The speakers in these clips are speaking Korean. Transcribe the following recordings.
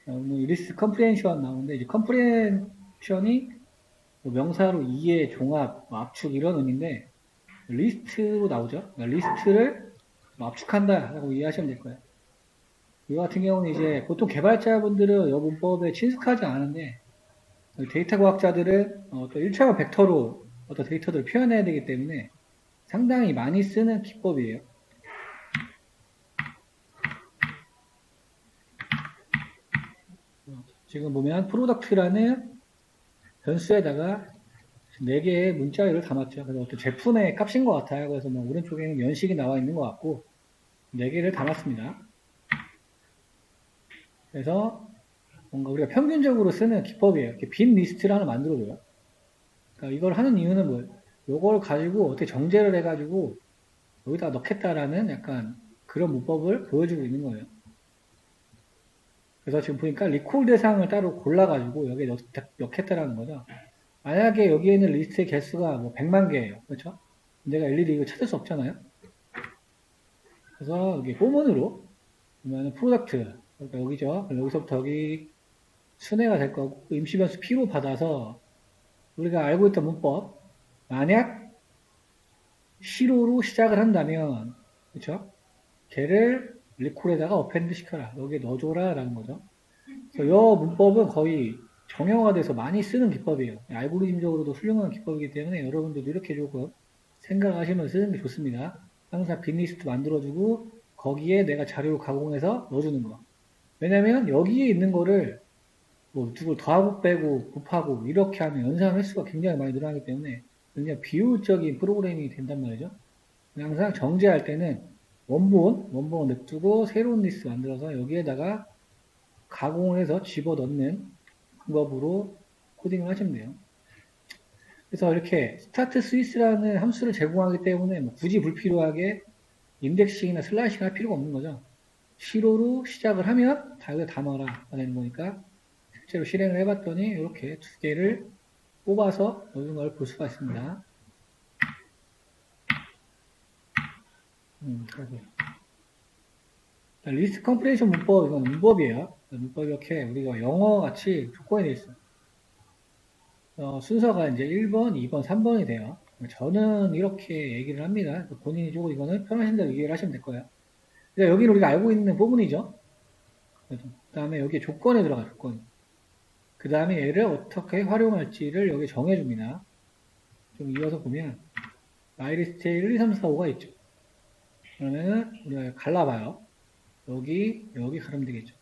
리스트 컴프레hen션 나오는데, 이제 컴프레hen션이 뭐 명사로 이해, 종합, 뭐 압축 이런 의미인데, 리스트로 나오죠. 그러니까 리스트를 뭐 압축한다라고 이해하시면 될 거예요. 이거 같은 경우는 이제 보통 개발자분들은 이 문법에 친숙하지 않은데, 데이터 과학자들은 또 1차원 벡터로 어떤 데이터들을 표현해야 되기 때문에 상당히 많이 쓰는 기법이에요. 지금 보면 프로덕트라는 변수에다가 4개의 문자열을 담았죠. 그래서 어떤 제품의 값인 것 같아요. 그래서 뭐 오른쪽에는 연식이 나와 있는 것 같고 4개를 담았습니다. 그래서 뭔가 우리가 평균적으로 쓰는 기법이에요. 이렇게 빈 리스트를 하나 만들어줘요. 그러니까 이걸 하는 이유는 뭐예요? 이걸 가지고 어떻게 정제를 해가지고 여기다 넣겠다라는 약간 그런 문법을 보여주고 있는 거예요. 그래서 지금 보니까 리콜 대상을 따로 골라가지고 여기에 넣겠다라는 거죠. 만약에 여기에 있는 리스트의 개수가 뭐 100만 개예요. 그렇죠? 내가 일일이 이거 찾을 수 없잖아요. 그래서 여기 포문으로 보면 프로덕트 그러니까 여기죠. 여기서부터 여기 순회가 될 거고 임시변수 P로 받아서 우리가 알고 있던 문법 만약 C로로 시작을 한다면 그렇죠? 걔를 리콜에다가 어펜드 시켜라. 여기에 넣어줘라 라는 거죠. 그래서 이 문법은 거의 정형화돼서 많이 쓰는 기법이에요. 알고리즘적으로도 훌륭한 기법이기 때문에 여러분들도 이렇게 조금 생각하시면 쓰는 게 좋습니다. 항상 빈리스트 만들어주고 거기에 내가 자료를 가공해서 넣어주는 거. 왜냐면 여기에 있는 거를 뭐 누굴 더하고 빼고 곱하고 이렇게 하면 연산 횟수가 굉장히 많이 늘어나기 때문에 굉장히 비효율적인 프로그래밍이 된단 말이죠. 항상 정제할 때는 원본 냅두고 새로운 리스트 만들어서 여기에다가 가공을 해서 집어넣는 방법으로 코딩을 하시면 돼요. 그래서 이렇게 스타트 스위스라는 함수를 제공하기 때문에 뭐 굳이 불필요하게 인덱싱이나 슬라이싱 할 필요가 없는 거죠. 시로로 시작을 하면 다 여기다 담아라 되는 거니까 실제로 실행을 해봤더니 이렇게 2개를 뽑아서 넣는 걸 볼 수가 있습니다. 리스트 컴프레hen션 문법, 이건 문법이에요. 문법이 이렇게 우리가 영어 같이 조건이 되어 있어요. 순서가 이제 1번, 2번, 3번이 돼요. 저는 이렇게 얘기를 합니다. 본인이 조금 이거는 편하신 대로 이해를 하시면 될 거예요. 여기는 우리가 알고 있는 부분이죠. 그 다음에 여기에 조건에 들어가 조건. 그 다음에 얘를 어떻게 활용할지를 여기 정해줍니다. 좀 이어서 보면 마이리스트에 1, 2, 3, 4, 5가 있죠. 그러면은 우리가 갈라봐요. 여기 가르면 되겠죠.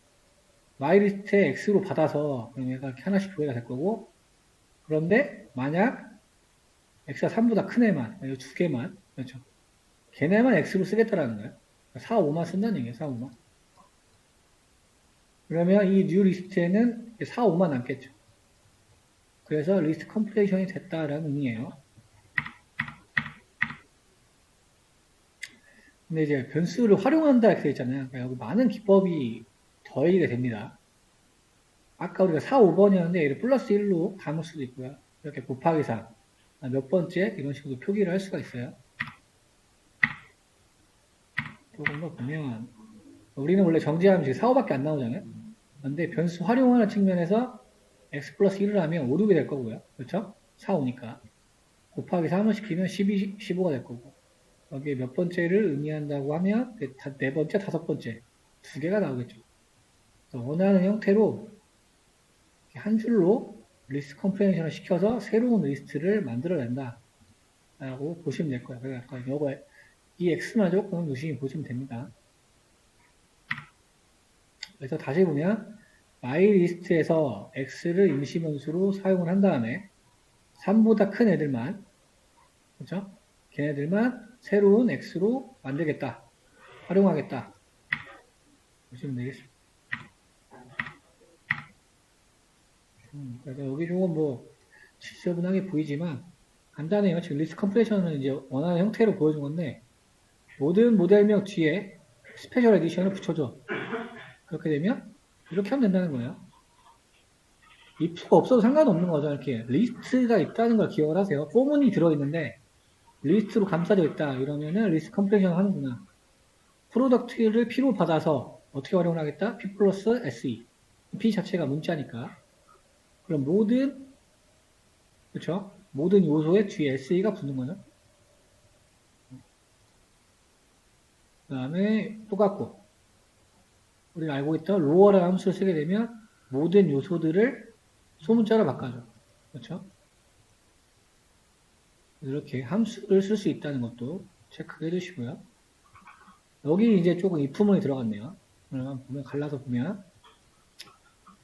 마이리스트에 X로 받아서 그럼 얘가 이렇게 하나씩 조회가 될 거고 그런데 만약 X가 3보다 큰 애만, 이 2개만, 그렇죠. 걔네만 X로 쓰겠다라는 거예요. 4, 5만 쓴다는 얘기예요, 4, 5만. 그러면 이 뉴 리스트에는 4, 5만 남겠죠. 그래서 리스트 컴플레이션이 됐다라는 의미예요. 근데 이제 변수를 활용한다 이렇게 되어 있잖아요. 그러니까 여기 많은 기법이 더하게 됩니다. 아까 우리가 4, 5번이었는데 얘를 플러스 1로 담을 수도 있고요. 이렇게 곱하기 3, 몇 번째 이런 식으로 표기를 할 수가 있어요. 조금 더 보면 우리는 원래 정지하면 4, 5밖에 안 나오잖아요. 근데 변수 활용하는 측면에서 x 플러스 1을 하면 5, 6이 될 거고요. 그렇죠? 4, 5니까. 곱하기 3을 시키면 12, 15가 될 거고. 여기에 몇 번째를 의미한다고 하면 네 번째, 다섯 번째 2개가 나오겠죠. 원하는 형태로 한 줄로 리스트 컴프레hen션을 시켜서 새로운 리스트를 만들어낸다 라고 보시면 될 거예요. 그러니까 이거 이 x만 조금 유심히 보시면 됩니다. 그래서 다시 보면 myList에서 x를 임시변수로 사용을 한 다음에 3보다 큰 애들만 그렇죠? 걔네들만 새로운 x로 만들겠다. 활용하겠다. 보시면 되겠습니다. 그래서 여기 조금 뭐 지저분하게 보이지만 간단해요. 지금 리스트 컴프레션은 이제 원하는 형태로 보여준 건데 모든 모델명 뒤에 스페셜 에디션을 붙여줘. 그렇게 되면 이렇게 하면 된다는 거예요. if가 없어도 상관없는 거죠. 이렇게 리스트가 있다는 걸 기억을 하세요. 포문이 들어있는데 리스트로 감싸져 있다. 이러면은 리스트 컴프레션 하는구나. 프로덕트를 P로 받아서 어떻게 활용을 하겠다? P 플러스 SE. p 자체가 문자니까. 그럼 모든, 그쵸? 모든 요소에 뒤에 se가 붙는 거죠. 그 다음에 똑같고, 우리가 알고 있던 로어라는 함수를 쓰게 되면 모든 요소들을 소문자로 바꿔줘. 그렇죠? 이렇게 함수를 쓸 수 있다는 것도 체크해 주시고요. 여기 이제 조금 입후문이 들어갔네요. 그러면 보면 갈라서 보면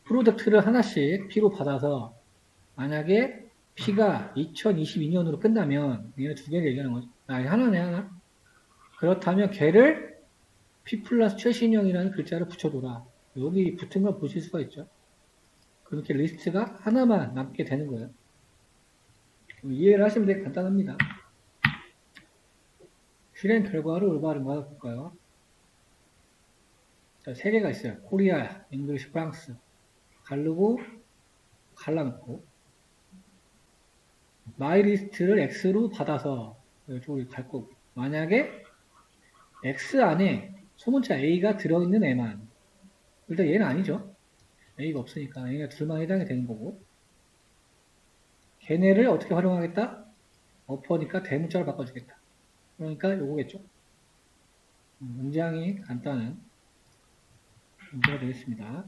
프로덕트를 하나씩 P로 받아서 만약에 P가 2022년으로 끝나면 얘네 두 개를 얘기하는 거죠. 하나네 하나. 그렇다면 걔를 P 플러스 최신형이라는 글자를 붙여둬라. 여기 붙은 걸 보실 수가 있죠. 그렇게 리스트가 하나만 남게 되는 거예요. 이해를 하시면 되게 간단합니다. 실행 결과를 올바른 거 볼까요? 자, 세 개가 있어요. 코리아, 잉글리시, 프랑스. 가르고, 갈라놓고. 마이리스트를 X로 받아서 이쪽으로 갈 거고. 만약에 X 안에 소문자 A가 들어있는 애만. 일단 얘는 아니죠. A가 없으니까 얘네 둘만 해당이 되는 거고. 걔네를 어떻게 활용하겠다? 어퍼니까 대문자로 바꿔주겠다. 그러니까 요거겠죠. 굉장히 간단한 문제가 되겠습니다.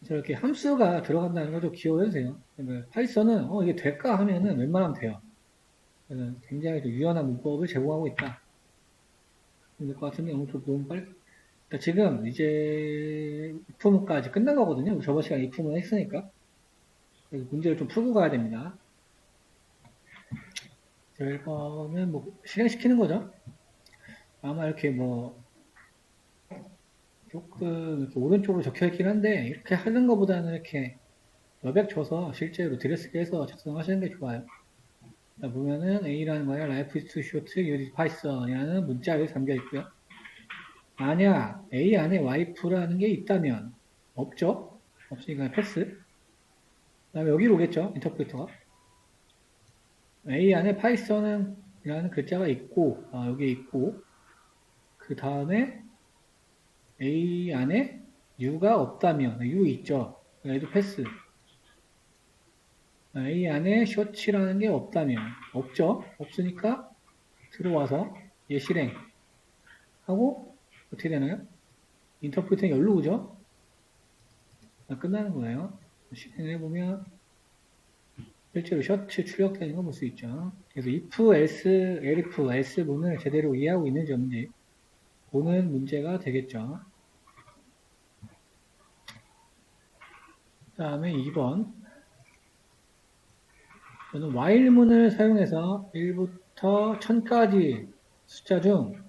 그래서 이렇게 함수가 들어간다는 걸 좀 기억해 주세요. 파이썬은 이게 될까 하면은 웬만하면 돼요. 그래서 굉장히 좀 유연한 문법을 제공하고 있다. 될 것 같은데 너무 빨리. 그러니까 지금 이제 if문까지 끝난 거거든요. 저번 시간에 if문 했으니까. 그래서 문제를 좀 풀고 가야 됩니다. 이거는 뭐 실행시키는 거죠. 아마 이렇게 뭐 조금 이렇게 오른쪽으로 적혀 있긴 한데 이렇게 하는 것보다는 이렇게 여백 줘서 실제로 들여쓰기 해서 작성하시는 게 좋아요. 보면은 A라는 거에 Life is too short, use Python이라는 문자가 담겨 있고요. 만약 A 안에 wife라는 게 있다면 없죠? 없으니까 패스. 그 다음에 여기로 오겠죠? 인터프리터가. A 안에 Python은 이라는 글자가 있고 여기에 있고 그 다음에 A 안에 U가 없다면 U 있죠? 얘도 패스. A 안에 셔츠라는 게 없다면 없죠? 없으니까 들어와서 얘 실행하고 어떻게 되나요? 인터프리터는 열로 오죠? 끝나는 거예요. 실행해보면 실제로 셔츠 출력되는 거 볼 수 있죠. 그래서 if, else, elif, else 문을 제대로 이해하고 있는지 없는지 보는 문제가 되겠죠. 그 다음에 2번 저는 while문을 사용해서 1부터 1000까지 숫자 중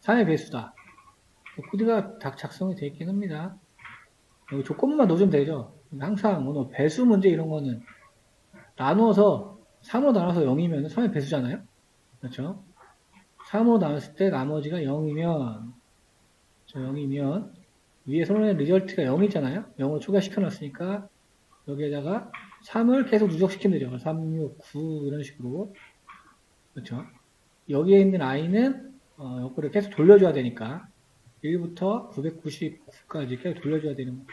3의 배수다. 코드가 다 작성이 되어 있긴 합니다. 여기 조건만 넣어주면 되죠. 항상 뭐 배수 문제 이런 거는 나누어서 3으로 나눠서 0이면 3의 배수잖아요. 그렇죠? 3으로 나눴을 때 나머지가 0이면 위에 손에 리절트가 0이잖아요. 0으로 추가시켜 놨으니까 여기에다가 3을 계속 누적시키면 되죠. 3, 6, 9 이런 식으로. 그렇죠? 여기에 있는 i는 요거를 계속 돌려줘야 되니까 1부터 999까지 계속 돌려줘야 되는 거.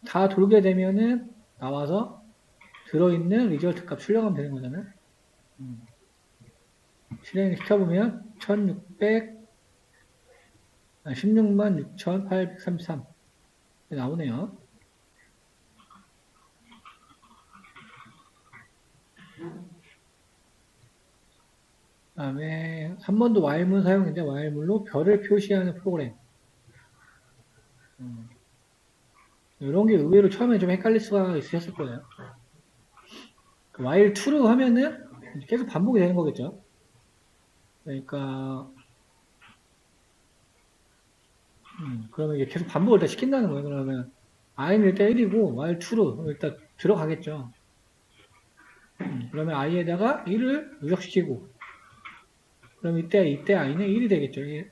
다 돌게 되면은 나와서 들어있는 리절트 값 출력하면 되는 거잖아요. 실행 시켜보면 16만 6,833 나오네요. 그 다음에 3번도 while문 사용인데 while문로 별을 표시하는 프로그램. 이런 게 의외로 처음에 좀 헷갈릴 수가 있으셨을 거예요. while true로 하면은 계속 반복이 되는 거겠죠. 그러니까 그러면 이게 계속 반복을 다 시킨다는 거예요. 그러면 i는 일단 1이고 while true로 일단 들어가겠죠. 그러면 i에다가 1을 누적시키고 그럼 이때 i는 1이 되겠죠. 그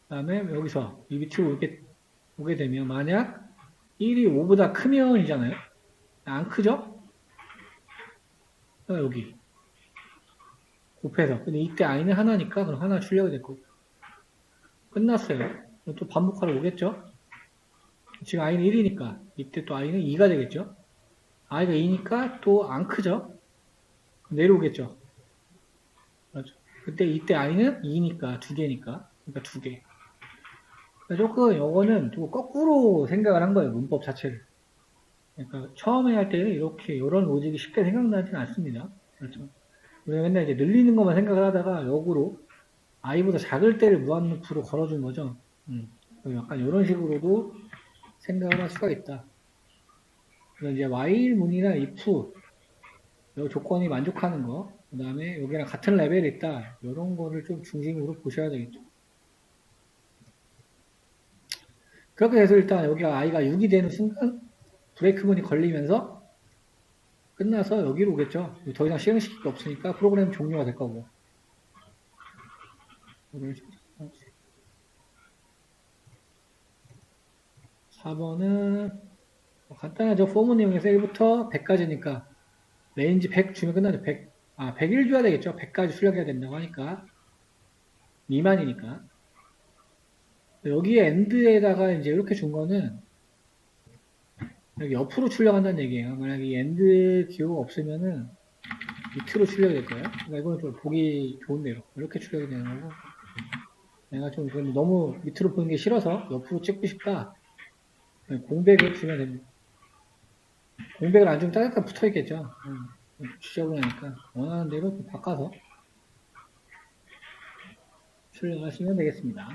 다음에 여기서 이 밑으로 오게 되면 만약 1이 5보다 크면이잖아요. 안 크죠? 여기 곱해서 근데 이때 i는 하나니까 그럼 하나 출력이 될 거고 끝났어요. 또 반복하러 오겠죠? 지금 i는 1이니까 이때 또 i는 2가 되겠죠? i가 2니까 또 안 크죠? 내려오겠죠? 그렇죠. 그때 이때 i는 2니까 2개니까 그러니까 2개. 조금 요거는 좀 거꾸로 생각을 한 거예요. 문법 자체를. 그러니까 처음에 할 때는 이렇게 이런 로직이 쉽게 생각나지는 않습니다. 그렇죠. 우리가 맨날 이제 늘리는 것만 생각을 하다가 역으로 i보다 작을 때를 무한루프로 걸어준 거죠. 약간 이런 식으로도 생각을 할 수가 있다. 그래서 이제 while 문이나 if 요 조건이 만족하는 거, 그 다음에 여기랑 같은 레벨이 있다. 이런 거를 좀 중심으로 보셔야 되겠죠. 그렇게 해서 일단 여기가 i가 6이 되는 순간 브레이크문이 걸리면서 끝나서 여기로 오겠죠. 더 이상 실행시킬 게 없으니까 프로그램 종료가 될 거고. 4번은 간단하죠. 포무 내용에서 1부터 100까지니까 레인지 100 주면 끝나죠. 100. 101 줘야 되겠죠. 100까지 출력해야 된다고 하니까. 미만이니까. 여기에 엔드에다가 이제 이렇게 준 거는 여기 옆으로 출력한다는 얘기예요. 만약에 이 엔드 기호가 없으면은 밑으로 출력이 될 거예요. 그러니까 이거는 좀 보기 좋은 대로 이렇게 출력이 되는 거고. 내가 좀 너무 밑으로 보는 게 싫어서 옆으로 찍고 싶다. 공백을 주면 됩니다. 공백을 안 주면 따뜻한 붙어 있겠죠. 지저분하니까 원하는 대로 바꿔서 출력하시면 되겠습니다.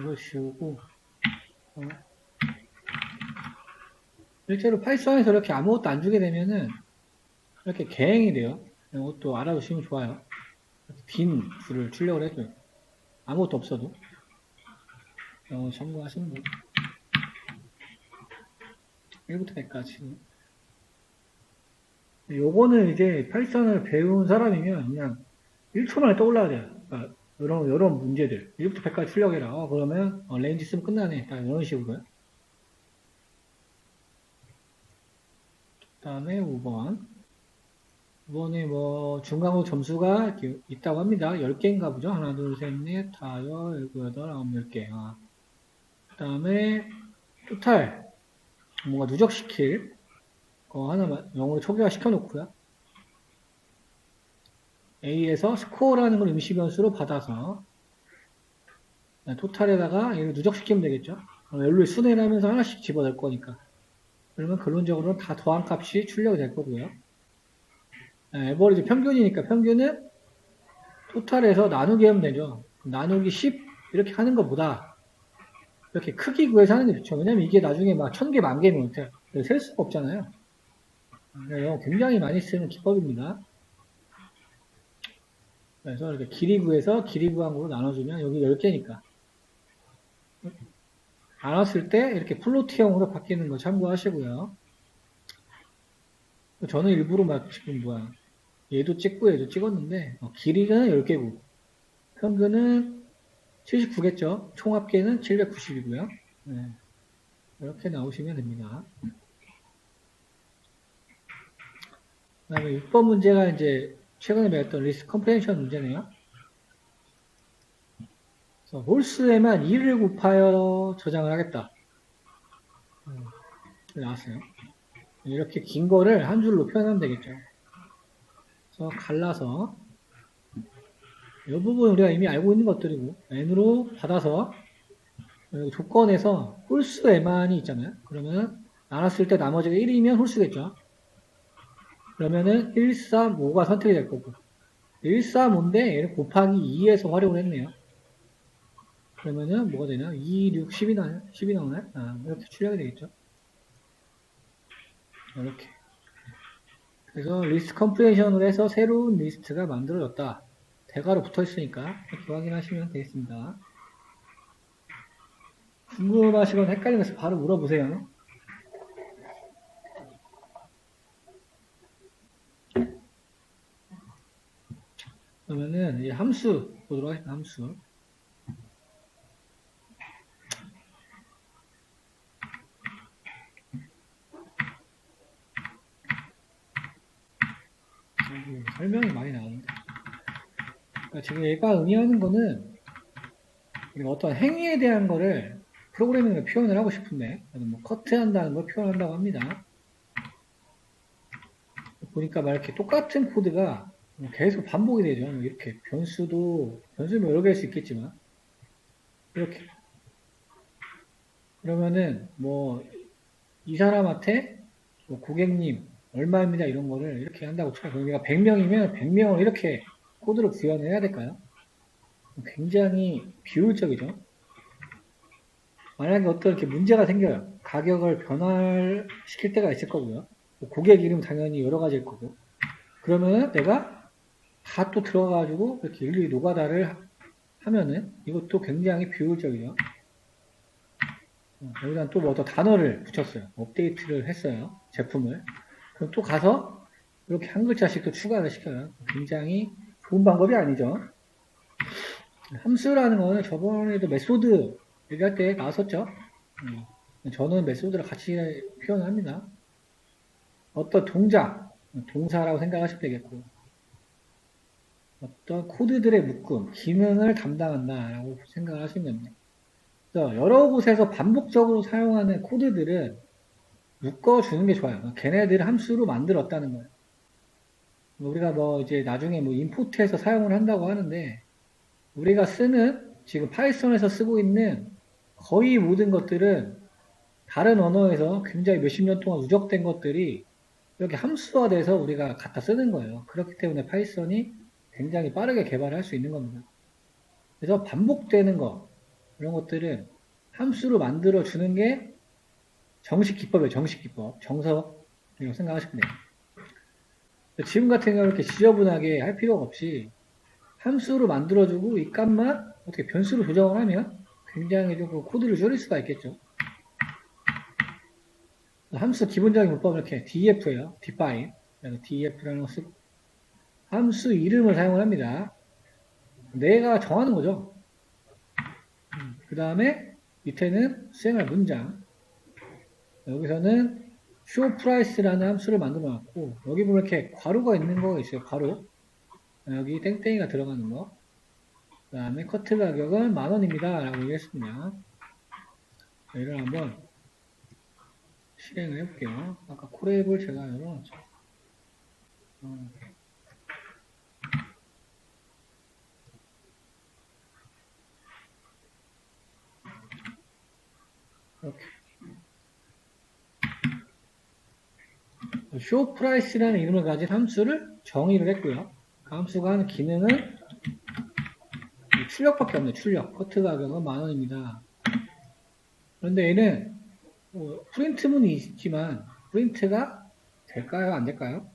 이거 씌우고 실제로 파이썬에서 이렇게 아무것도 안 주게 되면은 이렇게 개행이 돼요. 이것도 알아두시면 좋아요. 빈 줄을 출력을 해줘요. 아무것도 없어도 참고하시면 돼요. 1부터 100까지. 요거는 이제 파이썬을 배운 사람이면 그냥 1초 만에 떠올라야 돼요. 그러니까 이런 문제들 1부터 100까지 출력해라. 그러면 레인지 쓰면 끝나네. 딱 이런 식으로요. 그 다음에 5번. 이번에 뭐 중간고 점수가 이렇게 있다고 합니다. 10개인가 보죠. 하나, 둘, 셋, 넷, 다, 여, 일곱, 여덟, 아홉, 10개. 그 다음에 토탈 뭔가 누적시킬 거 하나만 영어로 초기화 시켜놓고요. A에서 스코어라는 걸 임시 변수로 받아서 토탈에다가 얘를 누적시키면 되겠죠. 연루의 순회를 하면서 하나씩 집어넣을 거니까. 그러면 근론적으로는 다 더한 값이 출력이 될 거고요. 에버리지 평균이니까 평균은 토탈에서 나누기 하면 되죠. 나누기 10 이렇게 하는 것보다 이렇게 크기 구해서 하는 게 좋죠. 왜냐면 이게 나중에 막 1000개, 만 개면 셀 수가 없잖아요. 굉장히 많이 쓰는 기법입니다. 그래서 이렇게 길이 구해서 길이 구한 거로 나눠주면 여기 10개니까. 나눴을 때 이렇게 플로트형으로 바뀌는 거 참고하시고요. 저는 일부러 막 지금 얘도 찍고 얘도 찍었는데 길이는 10개고 평균은 79겠죠. 총 합계는 790이고요. 네, 이렇게 나오시면 됩니다. 그 다음에 6번 문제가 이제 최근에 배웠던 리스크 컴프레hen션 문제네요. 그래서 홀수에만 2를 곱하여 저장을 하겠다. 나왔어요. 이렇게 긴 거를 한 줄로 표현하면 되겠죠. 그래서 갈라서 이 부분 우리가 이미 알고 있는 것들이고 n으로 받아서 조건에서 홀수 m만이 있잖아요. 그러면 나눴을 때 나머지가 1이면 홀수겠죠. 그러면은 1, 3, 5가 선택이 될 거고 1, 3, 5인데 얘를 곱하기 2에서 활용을 했네요. 그러면은 뭐가 되냐? 2, 6, 10이 나와요? 10이 나오나요? 이렇게 출력이 되겠죠. 이렇게. 그래서 리스트 컴프레hension을 해서 새로운 리스트가 만들어졌다. 대괄호 붙어 있으니까 이렇게 확인하시면 되겠습니다. 궁금하시거나 헷갈리는 것을 바로 물어보세요. 그러면은 이 함수 보도록 하겠습니다. 함수. 설명이 많이 나옵니다. 그러니까 지금 얘가 의미하는 거는 우리가 어떤 행위에 대한 거를 프로그래밍으로 표현을 하고 싶은데, 뭐 커트한다는 걸 표현한다고 합니다. 보니까 막 이렇게 똑같은 코드가 계속 반복이 되죠. 뭐 이렇게 변수도 여러 개일 수 있겠지만 이렇게 그러면은 뭐 이 사람한테 뭐 고객님 얼마입니다 이런 거를 이렇게 한다고 쳐요. 우리가 100명이면 100명을 이렇게 코드로 구현을 해야 될까요? 굉장히 비효율적이죠. 만약에 어떤 이렇게 문제가 생겨요. 가격을 변화시킬 때가 있을 거고요. 뭐 고객 이름 당연히 여러 가지일 거고. 그러면은 내가 다 또 들어가가지고 이렇게 일일이 노가다를 하면은 이것도 굉장히 비효율적이죠. 여기다 또 뭐 어떤 단어를 붙였어요. 업데이트를 했어요. 제품을. 그럼 또 가서 이렇게 한 글자씩 또 추가를 시켜요. 굉장히 좋은 방법이 아니죠. 함수라는 거는 저번에도 메소드 얘기할 때 나왔었죠. 저는 메소드를 같이 표현합니다. 어떤 동작, 동사라고 생각하시면 되겠고, 어떤 코드들의 묶음, 기능을 담당한다라고 생각을 하시면 됩니다. 그래서 여러 곳에서 반복적으로 사용하는 코드들은 묶어주는 게 좋아요. 걔네들을 함수로 만들었다는 거예요. 우리가 뭐 이제 나중에 뭐 임포트해서 사용을 한다고 하는데, 우리가 쓰는, 지금 파이썬에서 쓰고 있는 거의 모든 것들은 다른 언어에서 굉장히 몇십 년 동안 누적된 것들이 이렇게 함수화돼서 우리가 갖다 쓰는 거예요. 그렇기 때문에 파이썬이 굉장히 빠르게 개발할 수 있는 겁니다. 그래서 반복되는 거, 이런 것들은 함수로 만들어 주는 게 정식 기법이에요. 정식 기법. 정석이라고 생각하시면 돼요. 지금 같은 경우 이렇게 지저분하게 할 필요가 없이 함수로 만들어주고 이 값만 어떻게 변수로 조정을 하면 굉장히 좀 코드를 줄일 수가 있겠죠. 함수 기본적인 문법은 이렇게 def예요. define. def라는 것을 함수 이름을 사용을 합니다. 내가 정하는 거죠. 그 다음에 밑에는 수행할 문장. 여기서는 show price라는 함수를 만들어 놨고 여기 보면 이렇게 괄호가 있는 거 있어요. 괄호. 여기 땡땡이가 들어가는 거. 그 다음에 커트 가격은 10,000원입니다. 라고 얘기했습니다. 이를 한번 실행을 해볼게요. 아까 콜앱을 제가 열어놨죠. 이렇게. show price라는 이름을 가진 함수를 정의를 했고요. 그 함수가 하는 기능은 출력밖에 없네요. 출력. 커트 가격은 10,000원입니다. 그런데 얘는 프린트문이 있지만 프린트가 될까요? 안 될까요?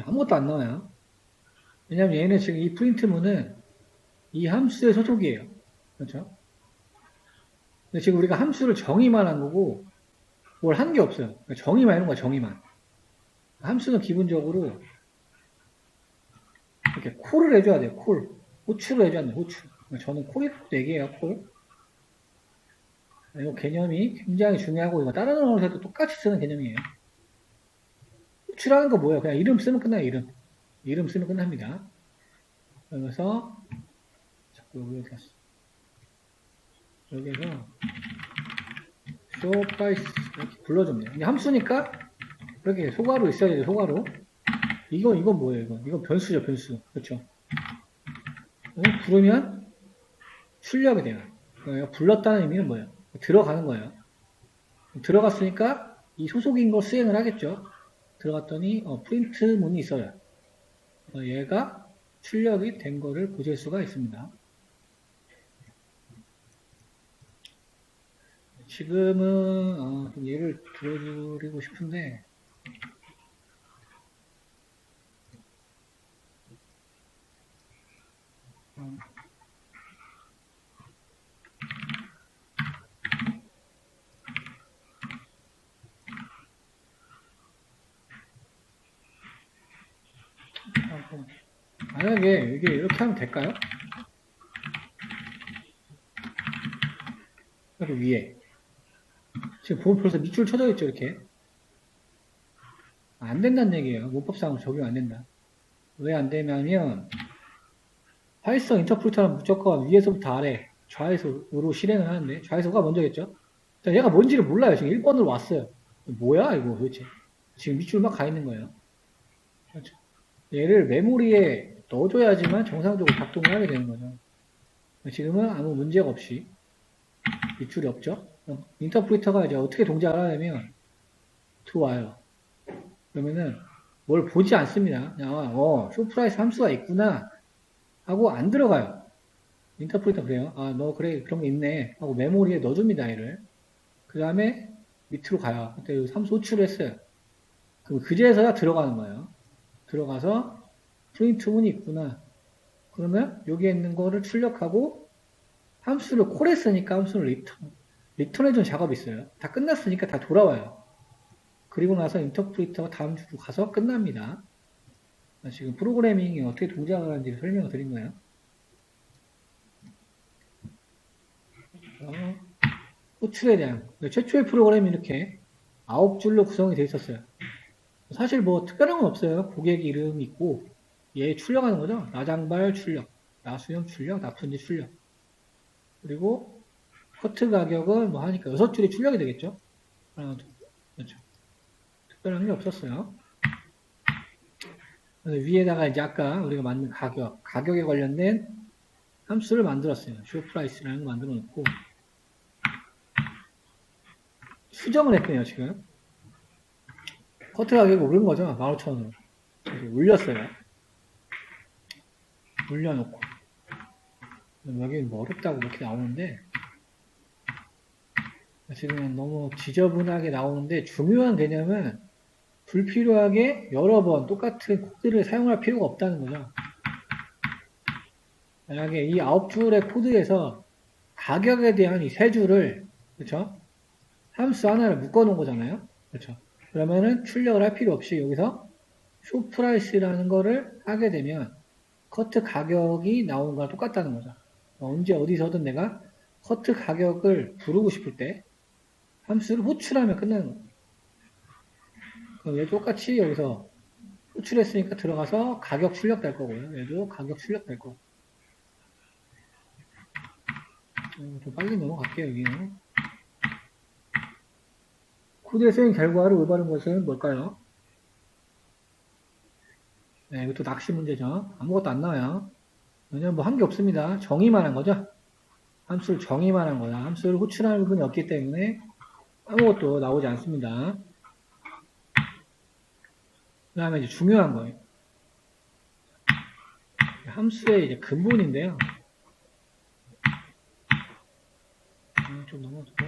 아무것도 안 나와요. 왜냐면 얘는 지금 이 프린트문은 이 함수의 소속이에요. 그렇죠? 근데 지금 우리가 함수를 정의만 한 거고 뭘 한 게 없어요. 그러니까 정의만 해놓은 거야. 정의만. 함수는 기본적으로 이렇게 콜을 해줘야 돼요. 콜. 호출을 해줘야 돼요. 호출. 저는 콜이 4개예요. 콜. 이 개념이 굉장히 중요하고 이거 다른 언어에서도 똑같이 쓰는 개념이에요. 호출하는 거 뭐예요? 그냥 이름 쓰면 끝나요. 이름. 이름 쓰면 끝납니다. 그래서 자꾸 여기 어디 갔어? 여기에서 show price 이렇게 불러줍니다. 이게 함수니까 이렇게 소괄호 있어야 돼요. 소괄호. 이건 뭐예요? 이건 변수죠. 변수. 그렇죠? 부르면 출력이 돼요. 그러니까 불렀다는 의미는 뭐예요? 들어가는 거예요. 들어갔으니까 이 소속인 거 수행을 하겠죠. 들어갔더니 프린트 문이 있어요. 얘가 출력이 된 거를 보실 수가 있습니다. 지금은 좀 예를 들어드리고 싶은데 만약에 이게 이렇게 하면 될까요? 이렇게 위에 지금 보면 벌써 밑줄 쳐져 있죠. 이렇게 안 된다는 얘기예요. 문법상으로 적용 안 된다. 왜 안 되냐면 파이썬 인터프리터는 무조건 위에서부터 아래 좌에서로 실행을 하는데 좌에서가 먼저겠죠. 자, 얘가 뭔지를 몰라요. 지금 1번으로 왔어요. 뭐야 이거 도대체. 지금 밑줄 막 가 있는 거예요. 그렇죠. 얘를 메모리에 넣어줘야지만 정상적으로 작동을 하게 되는 거죠. 지금은 아무 문제가 없이 밑줄이 없죠. 인터프리터가 이제 어떻게 동작을 하냐면 들어와요. 그러면은 뭘 보지 않습니다. 그냥 쇼프라이스 함수가 있구나 하고 안 들어가요. 인터프리터 그래요. 아, 너 그래 그런 게 있네 하고 메모리에 넣어줍니다. 얘를. 그 다음에 밑으로 가요. 그때 함수 호출을 했어요. 그럼 그제서야 들어가는 거예요. 들어가서 프린트 문이 있구나. 그러면 여기에 있는 거를 출력하고 함수를 콜했으니까 함수를 리턴해준 작업이 있어요. 다 끝났으니까 다 돌아와요. 그리고 나서 인터프리터가 다음 주로 가서 끝납니다. 지금 프로그래밍이 어떻게 동작을 하는지 설명을 드린 거예요. 호출에 대한 최초의 프로그램이 이렇게 9줄로 구성이 되어 있었어요. 사실 뭐 특별한 건 없어요. 고객 이름 있고 얘 출력하는 거죠. 나장발 출력, 나수염 출력, 납품지 출력. 그리고 커트 가격은 뭐 하니까 6줄이 출력이 되겠죠. 그렇죠. 특별한 게 없었어요. 위에다가 이제 아까 우리가 만든 가격에 관련된 함수를 만들었어요. 쇼프라이스라는 거 만들어 놓고 수정을 했대요, 지금. 커트 가격이 오른 거죠. 15,000원으로. 올렸어요. 올려놓고. 여기 뭐 어렵다고 이렇게 나오는데 지금 너무 지저분하게 나오는데 중요한 개념은 불필요하게 여러 번 똑같은 코드를 사용할 필요가 없다는 거죠. 만약에 이 9줄의 코드에서 가격에 대한 이 3줄을 그렇죠? 함수 하나를 묶어 놓은 거잖아요. 그렇죠? 그러면은 출력을 할 필요 없이 여기서 쇼프라이스라는 거를 하게 되면 커트 가격이 나오는 거랑 똑같다는 거죠. 언제 어디서든 내가 커트 가격을 부르고 싶을 때 함수를 호출하면 끝나는 거예요. 그럼 얘 똑같이 여기서 호출했으니까 들어가서 가격 출력될 거고요. 얘도 가격 출력될 거고. 좀 빨리 넘어갈게요, 여기는. 코드의 수행 결과를 올바른 것은 뭘까요? 네, 이것도 낚시 문제죠. 아무것도 안 나와요. 왜냐면 뭐 한 게 없습니다. 정의만 한 거죠. 함수를 정의만 한 거야. 함수를 호출하는 부분이 없기 때문에 아무것도 나오지 않습니다. 그 다음에 이제 중요한 거예요. 함수의 이제 근본인데요. 좀 넘어주고.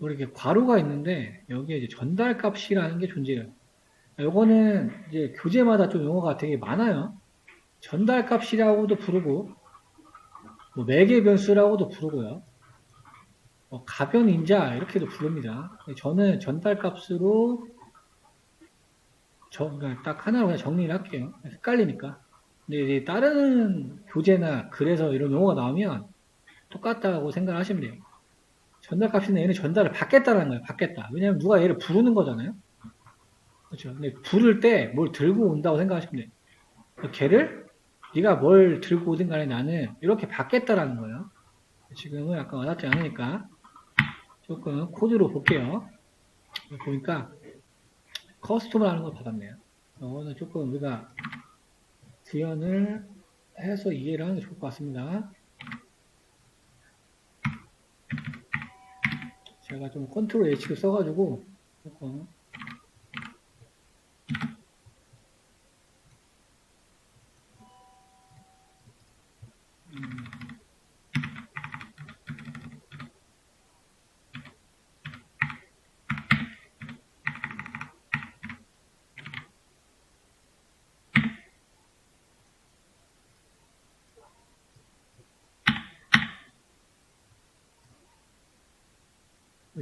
이렇게 괄호가 있는데 여기에 이제 전달값이라는 게 존재해요. 요거는 이제 교재마다 좀 용어가 되게 많아요. 전달값이라고도 부르고, 뭐 매개 변수라고도 부르고요. 가변인자 이렇게도 부릅니다. 저는 전달값으로 그냥 딱 하나로 그냥 정리를 할게요. 헷갈리니까. 근데 이제 다른 교재나 글에서 이런 용어가 나오면 똑같다고 생각을 하시면 돼요. 전달값이는 얘는 전달을 받겠다라는 거예요. 받겠다. 왜냐면 누가 얘를 부르는 거잖아요. 그렇죠. 근데 부를 때 뭘 들고 온다고 생각하시면 돼요. 걔를 네가 뭘 들고 오든 간에 나는 이렇게 받겠다라는 거예요. 지금은 약간 와닿지 않으니까 조금 코드로 볼게요. 보니까 커스텀을 하는 걸 받았네요. 이거는 조금 우리가 구현을 해서 이해를 하는 게 좋을 것 같습니다. 제가 좀 컨트롤 H를 써가지고 조금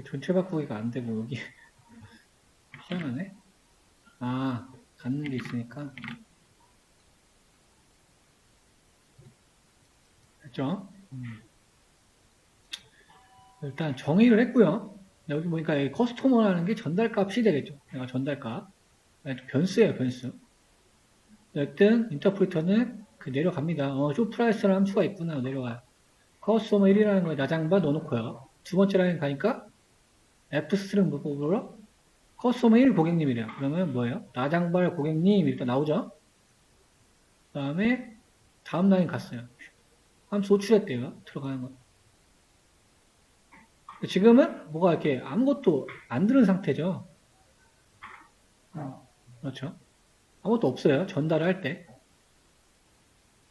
전체 바꾸기가 안 되고 여기 희한하네. 아, 갖는 게 있으니까 됐죠? 일단 정의를 했고요. 여기 보니까 이 커스토머라는 게 전달값이 되겠죠. 내가 전달값. 변수예요, 변수. 여튼 인터프리터는 그 내려갑니다. 쇼 프라이스라는 함수가 있구나. 내려가요. 커스토머 1이라는 거 나장바 넣어놓고요. 두 번째 라인 가니까 F3는 뭐 뽑으러? 커스토머 1 고객님이래요. 그러면 뭐예요? 나장발 고객님 일단 나오죠. 그 다음에 다음 라인 갔어요. 함수 호출했대요. 들어가는 거. 지금은 뭐가 이렇게 아무것도 안 들은 상태죠. 그렇죠. 아무것도 없어요. 전달을 할 때.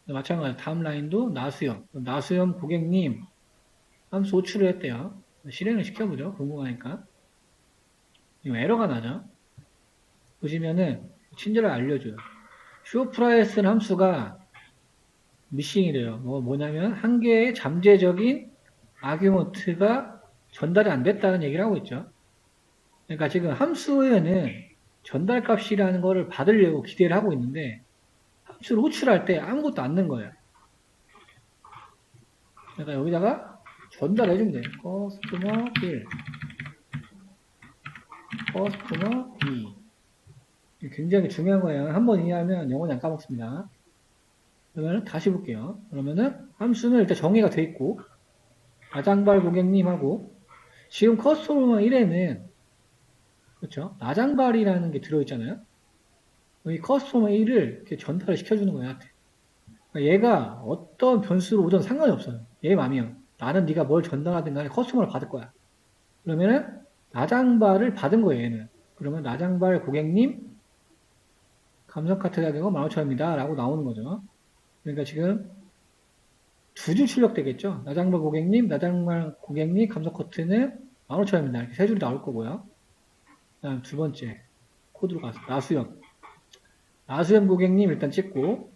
마찬가지로 다음 라인도 나수염. 나수염 고객님 함수 호출을 했대요. 실행을 시켜보죠. 궁금하니까. 지금 에러가 나죠. 보시면은 친절을 알려줘요. 쇼프라이스는 함수가 미싱이래요. 뭐냐면 한 개의 잠재적인 아규먼트가 전달이 안 됐다는 얘기를 하고 있죠. 그러니까 지금 함수에는 전달값이라는 거를 받으려고 기대를 하고 있는데 함수를 호출할 때 아무것도 안 넣은 거예요. 그러니까 여기다가 전달해주면 돼요. 커스터머 1, 커스터머 2. 굉장히 중요한 거예요. 한 번 이해하면 영원히 안 까먹습니다. 그러면 다시 볼게요. 그러면은 함수는 일단 정의가 돼 있고 나장발 고객님하고 지금 커스터머 1에는 그렇죠? 나장발이라는 게 들어있잖아요. 이 커스터머 1을 이렇게 전달을 시켜주는 거야. 그러니까 얘가 어떤 변수로 오든 상관이 없어요. 얘 맘이야. 나는 네가 뭘 전달하든 간에 커스터머를 받을 거야. 그러면은 나장발을 받은 거예요. 얘는. 그러면 나장발 고객님 감성 카트 가격은 15,000원입니다. 라고 나오는 거죠. 그러니까 지금 두 줄 출력되겠죠. 나장발 고객님, 나장발 고객님 감성 커트는 15,000원입니다. 이렇게 세 줄이 나올 거고요. 다음 두 번째 코드로 가서 나수염. 나수염 고객님 일단 찍고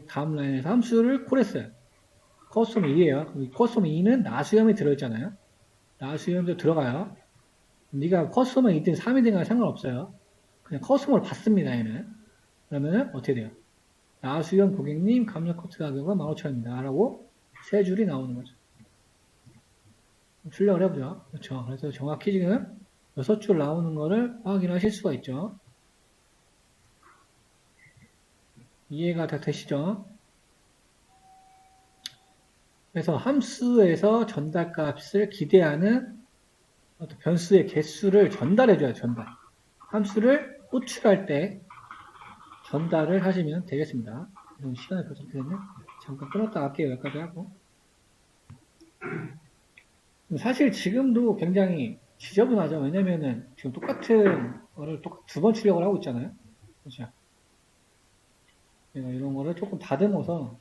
다음 라인에서 함수를 콜했어요. 커스텀 2예요. 커스텀 2는 나수염이 들어있잖아요. 나수염도 들어가요. 네가 커스텀을 2든 3이든 간에 상관없어요. 그냥 커스텀을 받습니다. 얘는. 그러면은 어떻게 돼요? 나수염 고객님 감력 커트 가격은 15,000원입니다. 라고 세 줄이 나오는 거죠. 출력을 해보죠. 그렇죠. 그래서 정확히 지금 6줄 나오는 거를 확인하실 수가 있죠. 이해가 다 되시죠? 그래서 함수에서 전달값을 기대하는 어떤 변수의 개수를 전달해줘요. 전달. 함수를 호출할 때 전달을 하시면 되겠습니다. 시간이 벌써 됐네. 잠깐 끊었다 갈게요. 여기까지 하고. 사실 지금도 굉장히 지저분하죠. 왜냐면은 지금 똑같은 거를 두 번 출력을 하고 있잖아요. 그렇죠. 이런 거를 조금 다듬어서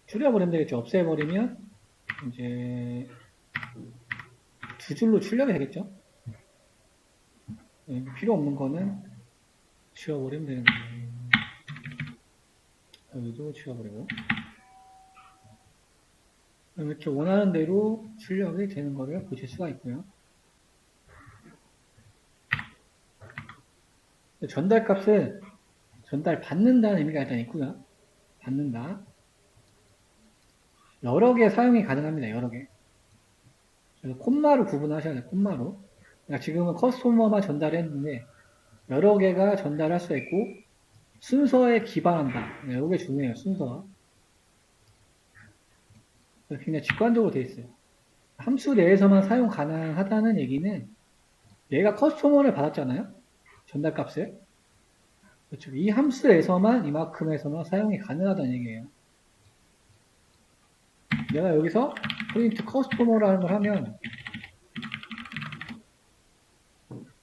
줄여버리면 되겠죠. 없애버리면 이제 두 줄로 출력이 되겠죠. 필요 없는 거는 지워버리면 되는 거예요. 여기도 지워버리고. 이렇게 원하는 대로 출력이 되는 거를 보실 수가 있고요. 전달값은 전달 받는다는 의미가 일단 있고요. 받는다. 여러 개 사용이 가능합니다. 여러 개. 그래서 콤마로 구분하셔야 돼요. 콤마로. 그러니까 지금은 커스토머만 전달했는데 여러 개가 전달할 수 있고 순서에 기반한다. 네, 이게 중요해요. 순서. 굉장히 직관적으로 되어 있어요. 함수 내에서만 사용 가능하다는 얘기는 얘가 커스토머를 받았잖아요. 전달값을. 그렇죠. 이 함수에서만 이만큼에서만 사용이 가능하다는 얘기예요. 내가 여기서 프린트 커스토머라는 걸 하면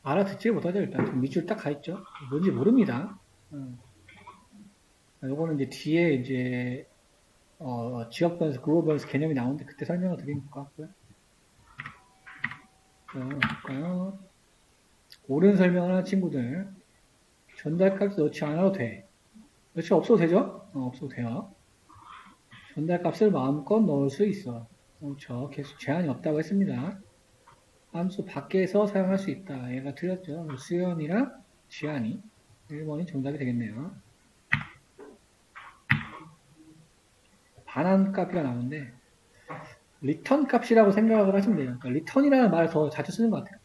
알아듣지 못하죠. 일단 밑줄 딱 가있죠. 뭔지 모릅니다. 요거는 이제 뒤에 이제 지역 변수, 글로벌 변수 개념이 나오는데 그때 설명을 드릴 것 같고요. 볼까요? 옳은 설명을 하는 친구들 전달값 넣지 않아도 돼. 넣지 없어도 되죠? 없어도 돼요. 전달값을 마음껏 넣을 수 있어. 그렇죠. 계속 제한이 없다고 했습니다. 함수 밖에서 사용할 수 있다. 얘가 틀렸죠. 수연이랑 지한이 1번이 정답이 되겠네요. 반환값이가 나오는데 리턴 값이라고 생각을 하시면 돼요. 그러니까 리턴이라는 말을 더 자주 쓰는 것 같아요.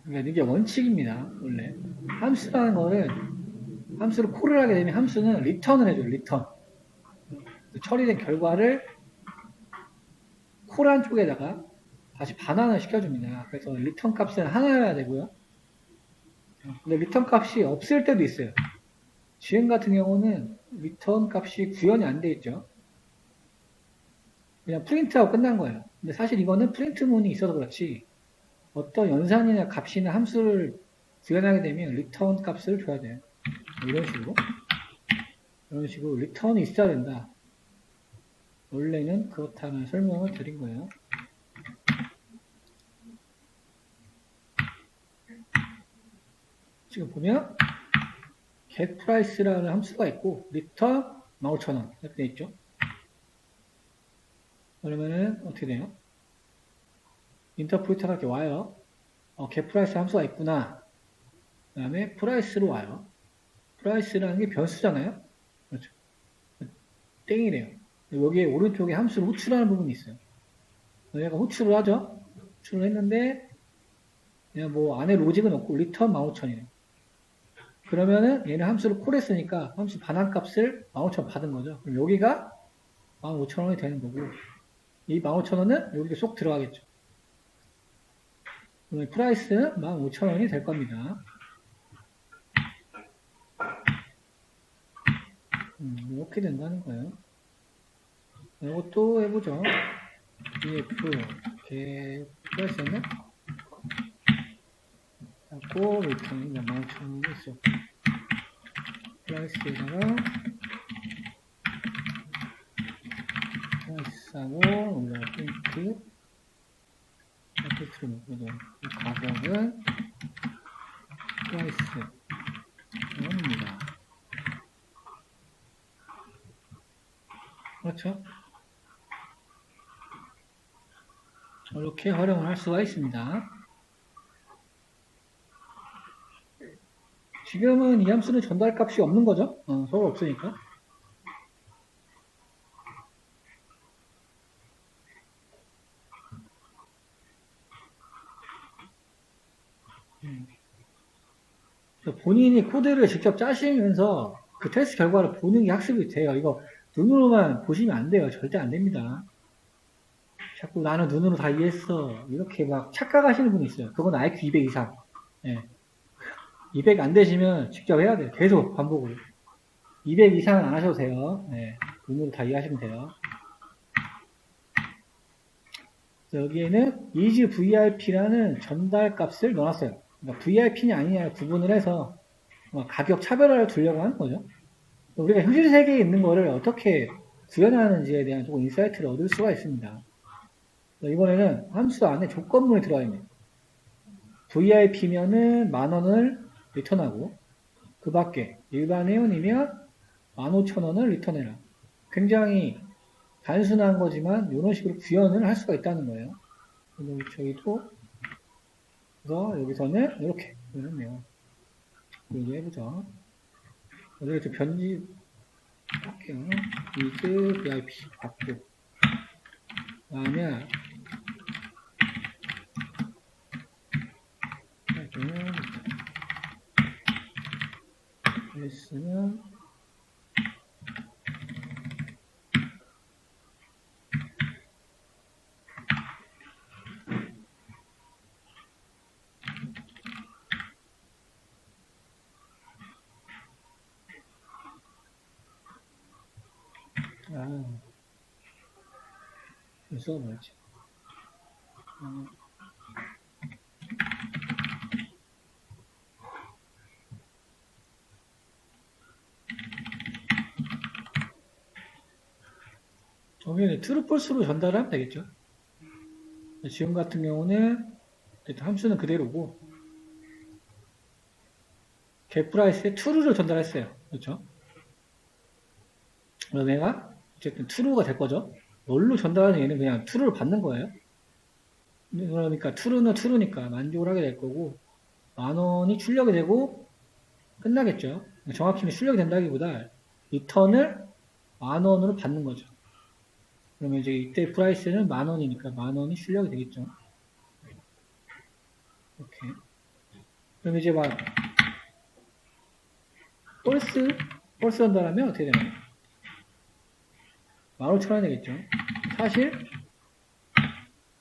그러니까 이게 원칙입니다. 원래 함수라는 거는 함수를 콜을 하게 되면 함수는 리턴을 해줘요. 리턴. 처리된 결과를 콜한 쪽에다가 다시 반환을 시켜줍니다. 그래서 리턴 값은 하나여야 되고요. 근데 리턴 값이 없을 때도 있어요. 지금 같은 경우는 리턴 값이 구현이 안 돼 있죠. 그냥 프린트하고 끝난 거예요. 근데 사실 이거는 프린트문이 있어서 그렇지 어떤 연산이나 값이나 함수를 구현하게 되면 리턴 값을 줘야 돼요. 이런 식으로 리턴이 있어야 된다. 원래는 그렇다는 설명을 드린 거예요. 지금 보면 get price라는 함수가 있고 return 15,000원 이렇게 돼 있죠. 그러면은 어떻게 돼요? 인터프리터가 이렇게 와요. get price 함수가 있구나. 그 다음에 price로 와요. price라는 게 변수잖아요. 그렇죠. 땡이래요. 여기에 오른쪽에 함수를 호출하는 부분이 있어요. 얘가 호출을 하죠. 호출을 했는데 그냥 뭐 안에 로직은 없고 return 15,000이에요. 그러면은 얘는 함수를 콜했으니까 함수 반환값을 15,000원 받은 거죠. 그럼 여기가 15,000원이 되는 거고 이 15,000원은 여기에 쏙 들어가겠죠. 그러면 프라이스는 15,000원이 될 겁니다. 이렇게 된다는 거예요. 이것도 해보죠. EF 프라이스는 하고 리턴이 15,000원이 있었고 프라이스에다가 프라이스하고 여기다가 프린트로 묶어도 가격은 프라이스입니다. 그렇죠? 이렇게 활용을 할 수가 있습니다. 지금은 이 함수는 전달값이 없는 거죠? 서로 없으니까. 본인이 코드를 직접 짜시면서 그 테스트 결과를 보는 게 학습이 돼요. 이거 눈으로만 보시면 안 돼요. 절대 안 됩니다. 자꾸 나는 눈으로 다 이해했어. 이렇게 막 착각하시는 분이 있어요. 그건 IQ 200 이상. 예. 200 안 되시면 직접 해야 돼요. 계속 반복으로. 200 이상은 안 하셔도 돼요. 예. 눈으로 다 이해하시면 돼요. 여기에는 is VIP라는 전달 값을 넣어놨어요. 그러니까 VIP냐 아니냐를 구분을 해서 가격 차별화를 두려고 하는 거죠. 우리가 현실 세계에 있는 거를 어떻게 구현하는지에 대한 조금 인사이트를 얻을 수가 있습니다. 이번에는 함수 안에 조건문이 들어가 있네요. VIP면은 10,000원을 리턴하고 그 밖에 일반 회원이면 15,000원을 리턴해라. 굉장히 단순한 거지만 이런 식으로 구현을 할 수가 있다는 거예요. 저희도 그래서 여기서는 이렇게 구현했네요. 이제 해보죠. 여기를 좀 편집할게요. is VIP 받고 그 다음에 레슨은 써봐야지. 여기는 true, false로 전달하면 되겠죠. 지금 같은 경우는 함수는 그대로고 getPrice에 true를 전달했어요. 그렇죠? 그래서 내가 어쨌든 true가 될 거죠. 뭘로 전달하는 얘는 그냥 true를 받는 거예요. 그러니까 true는 true니까 만족을 하게 될 거고 10,000원이 출력이 되고 끝나겠죠. 정확히는 출력이 된다기보다 리턴을 10,000원으로 받는 거죠. 그러면 이제 이때 프라이스는 10,000원이니까 10,000원이 출력이 되겠죠. 이렇게. 그럼 이제 막 펄스 전달하면 어떻게 되나요? 15,000원 되겠죠. 사실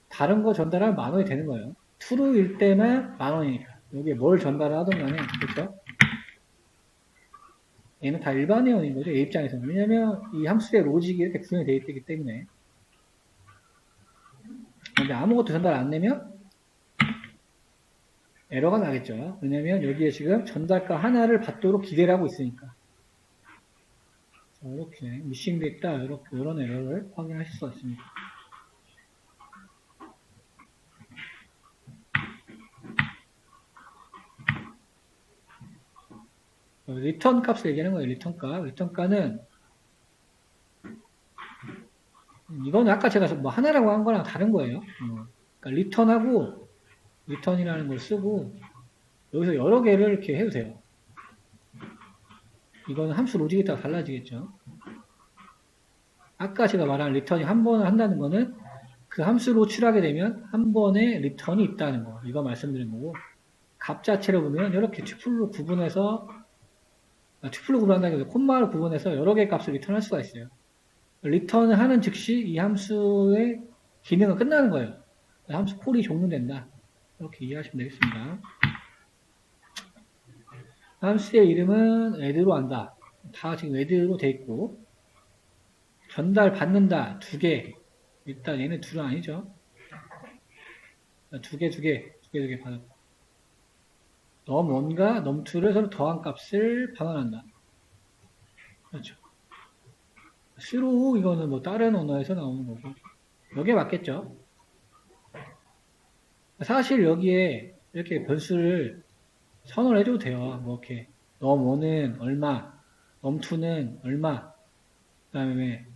다른 거 전달하면 10,000원이 되는 거예요. true일 때만 10,000원이니까. 여기에 뭘 전달을 하든 간에, 그렇죠? 얘는 다 일반 회원인 거죠. 얘 입장에서는. 왜냐면 이 함수의 로직이 이렇게 구현이 되어 있기 때문에. 근데 아무것도 전달 안 내면 에러가 나겠죠. 왜냐면 여기에 지금 전달가 하나를 받도록 기대를 하고 있으니까. 자, 이렇게 미싱 됐다. 이렇게 이런 에러를 확인하실 수가 있습니다. 리턴 값을 얘기하는 거예요. 리턴 값. 리턴 값은 이건 아까 제가 뭐 하나라고 한 거랑 다른 거예요. 그러니까 리턴하고 리턴이라는 걸 쓰고 여기서 여러 개를 이렇게 해도 돼요. 이거는 함수 로직에 따라 달라지겠죠. 아까 제가 말한 리턴이 한 번을 한다는 거는 그 함수로 칠하게 되면 한 번에 리턴이 있다는 거. 이거 말씀드린 거고 값 자체를 보면 이렇게 튜플로 구분해서 튜플로 구분한다는 게 콤마를 구분해서 여러 개의 값을 리턴할 수가 있어요. 리턴을 하는 즉시 이 함수의 기능은 끝나는 거예요. 함수 콜이 종료된다. 이렇게 이해하시면 되겠습니다. 함수의 이름은 add로 한다. 다 지금 add로 돼 있고 전달 받는다. 2개. 일단 얘는 둘은 아니죠. 2개 받았고 num1과 num2를 서로 더한 값을 반환한다. 그렇죠. through 이거는 뭐 다른 언어에서 나오는 거고 여기에 맞겠죠. 사실 여기에 이렇게 변수를 선언을 해줘도 돼요. 뭐 이렇게 num1은 얼마, num2는 얼마, 그 다음에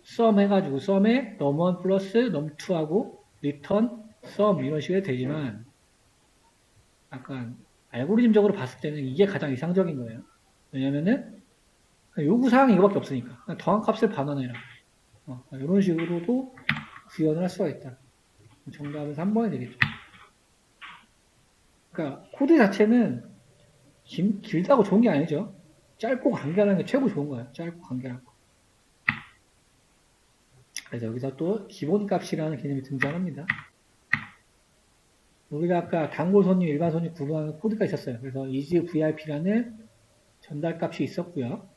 sum 해가지고 sum에 num1 플러스 num2하고 return sum 이런 식으로 되지만 약간 알고리즘적으로 봤을 때는 이게 가장 이상적인 거예요. 왜냐면은 요구사항이 이거밖에 없으니까 더한 값을 반환해라. 이런 식으로도 구현을 할 수가 있다. 정답은 3번이 되겠죠. 그러니까 코드 자체는 길다고 좋은 게 아니죠. 짧고 간결한 게 최고 좋은 거예요. 짧고 간결한 거. 그래서 여기서 또 기본값이라는 개념이 등장합니다. 우리가 아까 단골 손님, 일반 손님 구분하는 코드가 있었어요. 그래서 EasyVIP라는 전달값이 있었고요.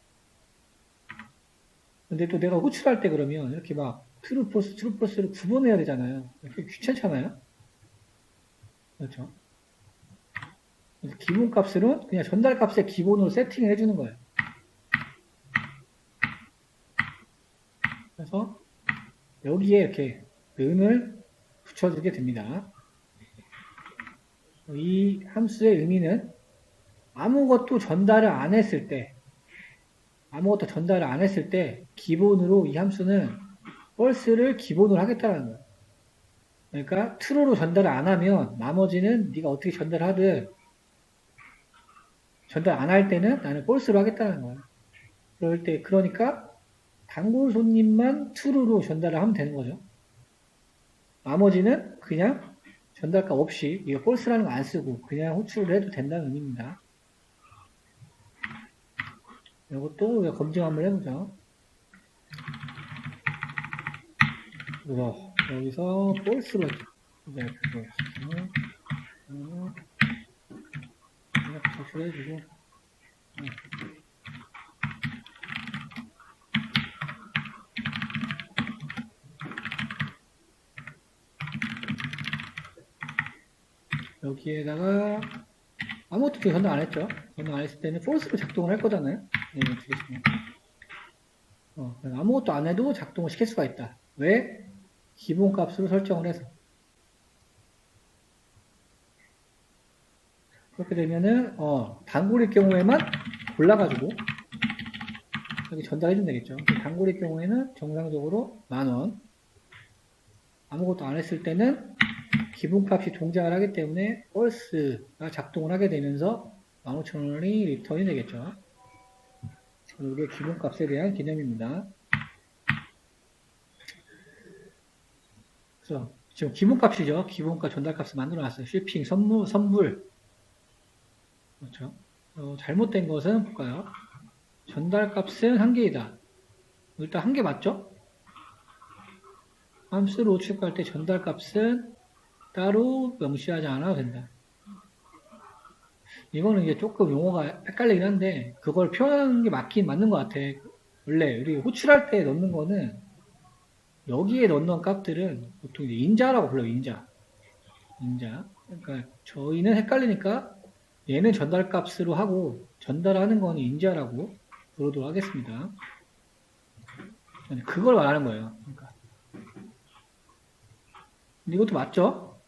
근데 또 내가 호출할 때 그러면 이렇게 막 트루퍼스를 구분해야 되잖아요. 이렇게 귀찮잖아요. 그렇죠. 기본값으로 그냥 전달값의 기본으로 세팅을 해주는 거예요. 그래서 여기에 이렇게 는을 붙여주게 됩니다. 이 함수의 의미는 아무것도 전달을 안 했을 때 기본으로 이 함수는 false를 기본으로 하겠다는 거예요. 그러니까 true로 전달을 안 하면 나머지는 네가 어떻게 전달하든 전달 안 할 때는 나는 false로 하겠다는 거예요. 그러니까 단골 손님만 true로 전달을 하면 되는 거죠. 나머지는 그냥 전달값 없이 이거 false라는 거 안 쓰고 그냥 호출을 해도 된다는 의미입니다. 이것도 우리가 검증 한번 해보죠. 그래서 여기서 false로 제출해주고 여기에다가 아무것도 전달 안 했죠. 전달 안 했을 때는 false로 작동을 할 거잖아요. 아무것도 안 해도 작동을 시킬 수가 있다. 왜? 기본값으로 설정을 해서. 그렇게 되면은 단골일 경우에만 골라가지고 여기 전달해주면 되겠죠. 단골일 경우에는 정상적으로 10,000원. 아무것도 안 했을 때는 기본값이 동작을 하기 때문에 false가 작동을 하게 되면서 15,000원이 리턴이 되겠죠. 이게 기본값에 대한 개념입니다. 그래서 지금 기본값이죠. 기본값 전달값을 만들어놨어요. shipping, 선물. 그렇죠. 잘못된 것은 볼까요? 전달값은 한 개이다. 일단 한 개 맞죠? 함수를 우측할 때 전달값은 따로 명시하지 않아도 된다. 이거는 이제 조금 용어가 헷갈리긴 한데 그걸 표현하는 게 맞긴 맞는 것 같아. 원래 우리 호출할 때 넣는 거는 여기에 넣는 값들은 보통 이제 인자라고 불러요. 인자. 그러니까 저희는 헷갈리니까 얘는 전달값으로 하고 전달하는 거는 인자라고 부르도록 하겠습니다. 그걸 말하는 거예요. 그러니까. 근데 이것도 맞죠?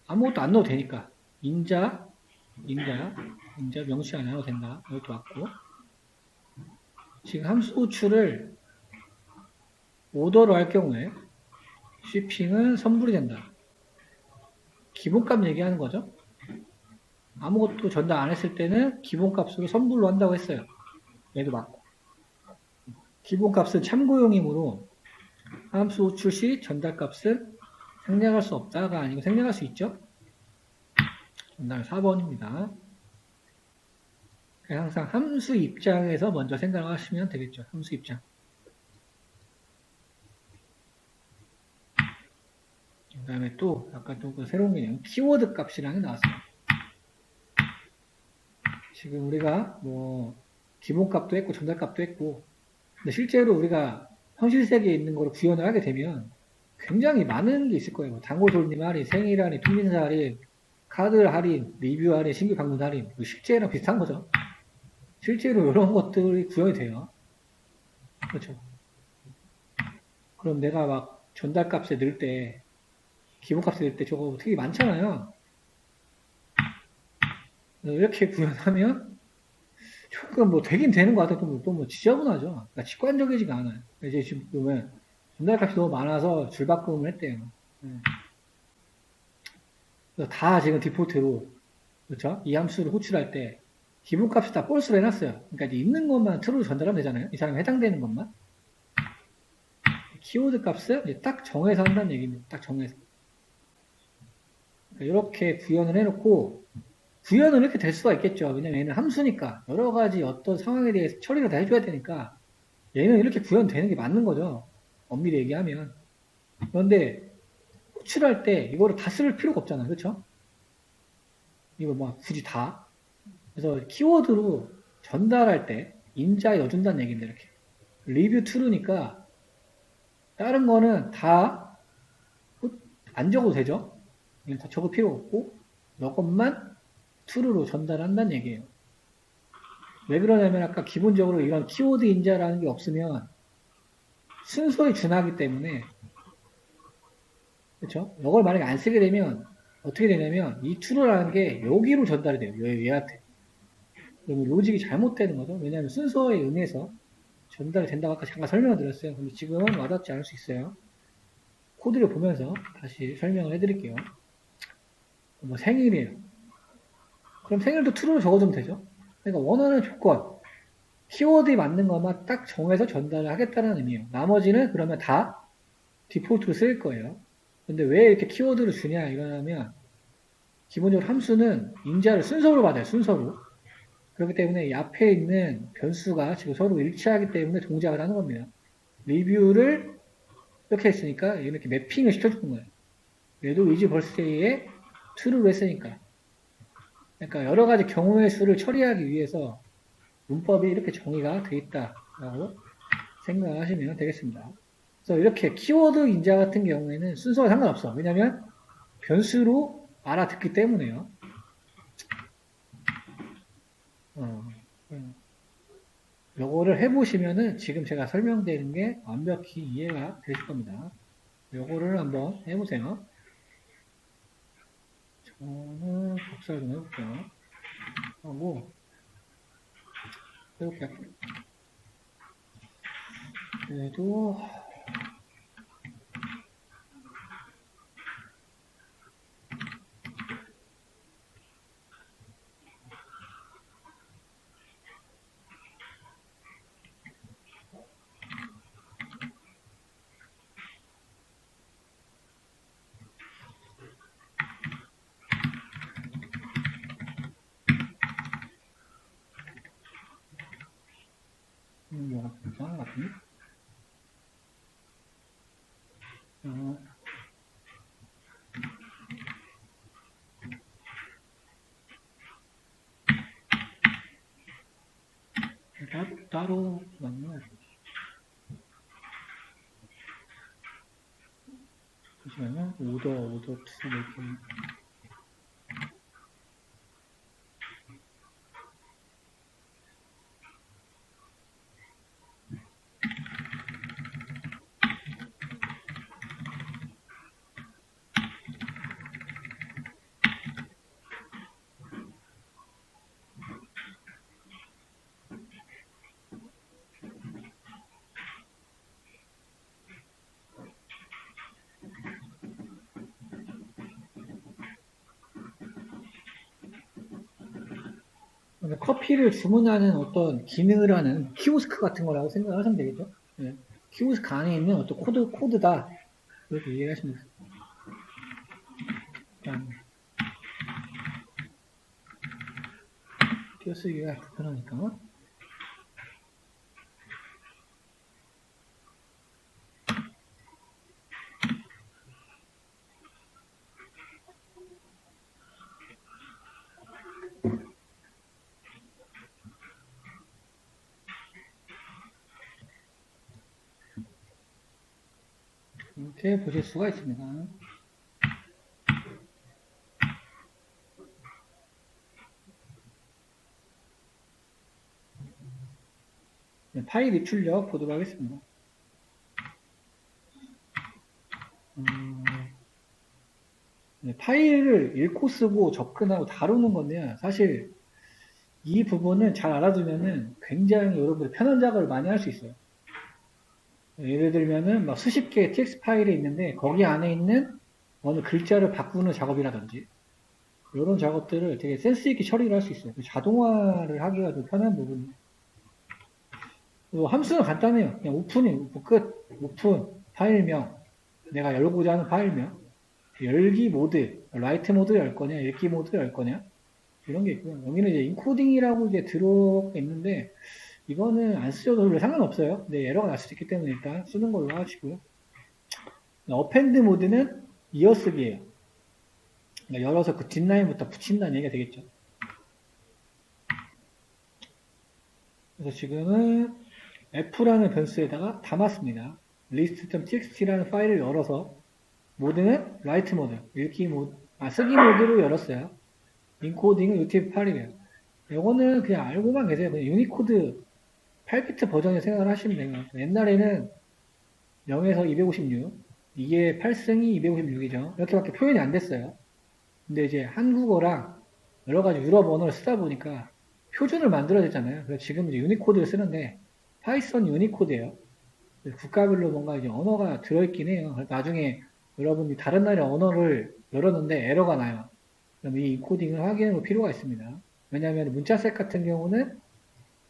아무것도 안 넣어도 되니까. 인자 명시 안 해도 된다. 이것도 맞고. 지금 함수 호출을 오더로 할 경우에 shipping은 선불이 된다. 기본값 얘기하는 거죠. 아무것도 전달 안 했을 때는 기본값으로 선불로 한다고 했어요. 얘도 맞고. 기본값은 참고용이므로 함수 호출 시 전달값은 생략할 수 없다가 아니고 생략할 수 있죠. 정답은 4번입니다. 항상 함수 입장에서 먼저 생각을 하시면 되겠죠. 함수 입장. 그 다음에 또 아까 또 그 새로운 개념 키워드 값이라는 게 나왔어요. 지금 우리가 뭐 기본값도 했고 전달값도 했고 근데 실제로 우리가 현실 세계에 있는 거를 구현을 하게 되면 굉장히 많은 게 있을 거예요. 뭐 단골 손님 할인, 생일 할인, 통신사 할인, 카드 할인, 리뷰 할인, 신규 방문 할인 실제랑 비슷한 거죠. 실제로 이런 것들이 구현이 돼요. 그렇죠. 그럼 내가 막 전달값에 넣을 때 기본값에 넣을 때 저거 되게 많잖아요. 이렇게 구현하면 조금 뭐 되긴 되는 것 같아요. 또 뭐 지저분하죠. 그러니까 직관적이지가 않아요. 이제 지금 보면 전달값이 너무 많아서 줄바꿈을 했대요. 다 지금 디폴트로 그렇죠? 이 함수를 호출할 때 기본값이 다 폴스로 해놨어요. 그러니까 이제 있는 것만 true로 전달하면 되잖아요. 이 사람에 해당되는 것만. 키워드 값을 이제 딱 정해서 한다는 얘기입니다. 딱 정해서. 그러니까 이렇게 구현을 해놓고 구현은 이렇게 될 수가 있겠죠. 왜냐면 얘는 함수니까 여러 가지 어떤 상황에 대해서 처리를 다 해줘야 되니까 얘는 이렇게 구현되는 게 맞는 거죠. 엄밀히 얘기하면. 그런데 호출할 때 이거를 다 쓸 필요가 없잖아요. 그렇죠? 이거 뭐 굳이 다. 그래서 키워드로 전달할 때 인자에 넣어준다는 얘기인데 이렇게. 리뷰 true니까 다른 거는 다 안 적어도 되죠. 이건 다 적을 필요 없고 이것만 true로 전달한다는 얘기예요. 왜 그러냐면 아까 기본적으로 이런 키워드 인자라는 게 없으면 순서에 준하기 때문에 그렇죠? 이걸 만약에 안 쓰게 되면 어떻게 되냐면 이 true라는 게 여기로 전달이 돼요. 얘한테. 그러면 로직이 잘못되는 거죠. 왜냐하면 순서에 의해서 전달이 된다고 아까 잠깐 설명을 드렸어요. 근데 지금은 와닿지 않을 수 있어요. 코드를 보면서 다시 설명을 해드릴게요. 뭐 생일이에요. 그럼 생일도 true로 적어주면 되죠. 그러니까 원하는 조건, 키워드에 맞는 것만 딱 정해서 전달을 하겠다는 의미예요. 나머지는 그러면 다 디폴트로 쓸 거예요. 근데 왜 이렇게 키워드를 주냐 이러냐면 기본적으로 함수는 인자를 순서로 받아요. 순서로. 그렇기 때문에 이 앞에 있는 변수가 지금 서로 일치하기 때문에 동작을 하는 겁니다. 리뷰를 이렇게 했으니까 이렇게 매핑을 시켜주는 거예요. 얘도 위즈 벌스데이에 true로 했으니까. 그러니까 여러 가지 경우의 수를 처리하기 위해서 문법이 이렇게 정의가 되어 있다라고 생각하시면 되겠습니다. 그래서 이렇게 키워드 인자 같은 경우에는 순서가 상관없어. 왜냐하면 변수로 알아듣기 때문에요. 요거를 해보시면은 지금 제가 설명드리는 게 완벽히 이해가 되실 겁니다. 요거를 한번 해보세요. 저는 복사를 좀 해볼게요. 하고 해볼게요. 그래도 이상한 것 같은데? 따로 맞나? 잠시만요. 오더 2 이렇게. 커피를 주문하는 어떤 기능을 하는 키오스크 같은 거라고 생각하시면 되겠죠. 네. 키오스크 안에 있는 어떤 코드다. 이렇게 이해하시면 돼요. 띄어쓰기가 불편하니까. 이렇게 보실 수가 있습니다. 네, 파일 입출력 보도록 하겠습니다. 네, 파일을 읽고 쓰고 접근하고 다루는 건데요. 사실 이 부분은 잘 알아두면은 굉장히 여러분들 편한 작업을 많이 할 수 있어요. 예를 들면은 막 수십 개의 txt 파일이 있는데 거기 안에 있는 어느 글자를 바꾸는 작업이라든지 이런 작업들을 되게 센스 있게 처리를 할 수 있어요. 자동화를 하기가 좀 편한 부분이에요. 함수는 간단해요. 그냥 오픈이 끝, 오픈, 파일명, 내가 열고자 하는 파일명, 열기 모드, 라이트 모드 열 거냐, 읽기 모드 열 거냐, 이런 게 있고요. 여기는 이제 인코딩이라고 이제 들어가 있는데, 이거는 안 쓰셔도 별로 상관없어요. 근데 에러가 날 수도 있기 때문에 일단 쓰는 걸로 하시고요. 어펜드 모드는 이어쓰기예요. 그러니까 열어서 그 뒷라인부터 붙인다는 얘기가 되겠죠. 그래서 지금은 f라는 변수에다가 담았습니다. list.txt라는 파일을 열어서 모드는 라이트 모드, 읽기 모드, 쓰기 모드로 열었어요. 인코딩은 UTF-8이래요. 이거는 그냥 알고만 계세요. 그냥 유니코드 8비트 버전을 생각을 하시면 돼요. 옛날에는 0에서 256, 이게 8승이 256이죠. 이렇게밖에 표현이 안 됐어요. 근데 이제 한국어랑 여러 가지 유럽 언어를 쓰다 보니까 표준을 만들어야 되잖아요. 그래서 지금 이제 유니코드를 쓰는데 파이썬 유니코드예요. 국가별로 뭔가 이제 언어가 들어있긴 해요. 나중에 여러분이 다른 나라의 언어를 열었는데 에러가 나요. 그럼 이 인코딩을 확인해 볼 필요가 있습니다. 왜냐하면 문자셋 같은 경우는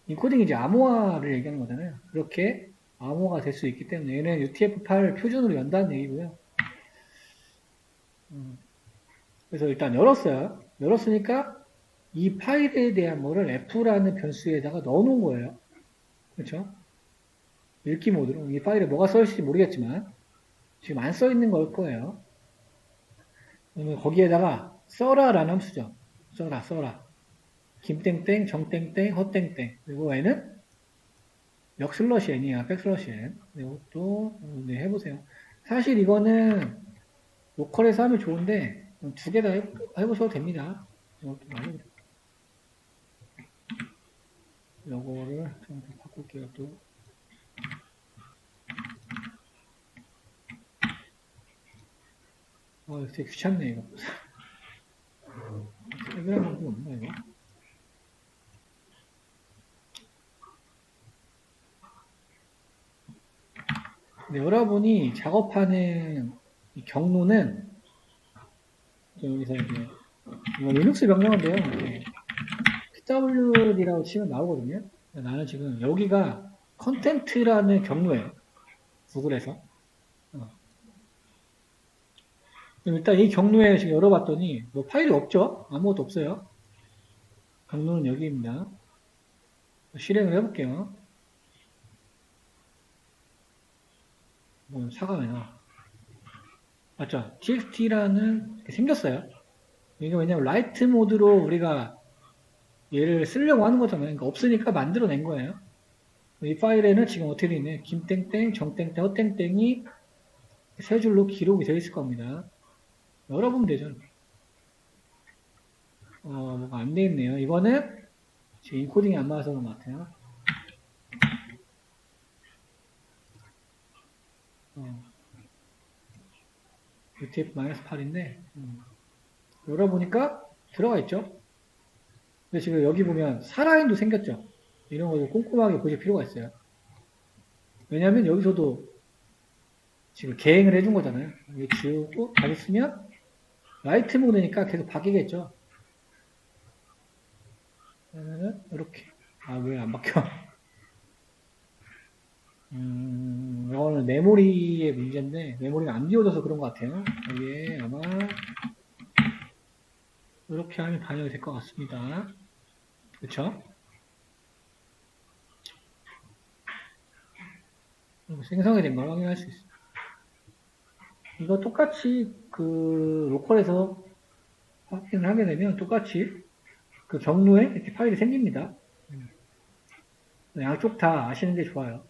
인코딩이 이제 암호화를 얘기하는 거잖아요. 그렇게 암호화가 될 수 있기 때문에 얘는 UTF-8 표준으로 연다는 얘기고요. 그래서 일단 열었어요. 열었으니까 이 파일에 대한 뭐를 f라는 변수에다가 넣어놓은 거예요. 그렇죠? 읽기 모드로. 이 파일에 뭐가 써있을지 모르겠지만 지금 안 써있는 걸 거예요. 그러면 거기에다가 써라라는 함수죠. 써라. 김땡땡, 정땡땡, 헛땡땡. 그리고 얘는 역슬러시 n이야, 백슬러시 n. 이것도 네, 해보세요. 사실 이거는 로컬에서 하면 좋은데 두 개 다 해보셔도 됩니다. 이것도 말해드릴게요. 요거를 좀 바꿀게요, 또. 되게 귀찮네, 이거. 해결할 방법이 없나, 이거? 네, 여러분이 작업하는 이 경로는 여기서 이제 이거 리눅스 명령어인데요. pwd라고 치면 나오거든요. 나는 지금 여기가 컨텐트라는 경로예요. 구글에서. 그럼 일단 이 경로에 지금 열어봤더니 뭐 파일이 없죠? 아무것도 없어요. 경로는 여기입니다. 실행을 해볼게요. 사과면 맞죠? txt라는 게 생겼어요. 이게 왜냐면 라이트 모드로 우리가 얘를 쓰려고 하는 거잖아요. 그러니까 없으니까 만들어낸 거예요. 이 파일에는 지금 어떻게 되어 있네? 김땡땡, 정땡땡, 허땡땡이 세 줄로 기록이 되어 있을 겁니다. 열어보면 되죠. 뭐가 안 되어 있네요. 이거는 지금 인코딩이 안 맞아서 그런 것 같아요. UTF-8인데, 열어보니까 들어가 있죠? 근데 지금 여기 보면 사라인도 생겼죠? 이런 것도 꼼꼼하게 보실 필요가 있어요. 왜냐면 여기서도 지금 계행을 해준 거잖아요. 이게 지우고 다시 쓰면 라이트 모드니까 계속 바뀌겠죠. 그러면은 이렇게 왜 안 바뀌어? 이거는 메모리의 문제인데 메모리가 안 비워져서 그런 것 같아요. 이게 아마 이렇게 하면 반영이 될 것 같습니다. 그렇죠? 생성이 된 걸 확인할 수 있어요. 이거 똑같이 그 로컬에서 확인을 하게 되면 똑같이 그 경로에 이렇게 파일이 생깁니다. 양쪽 다 아시는 게 좋아요.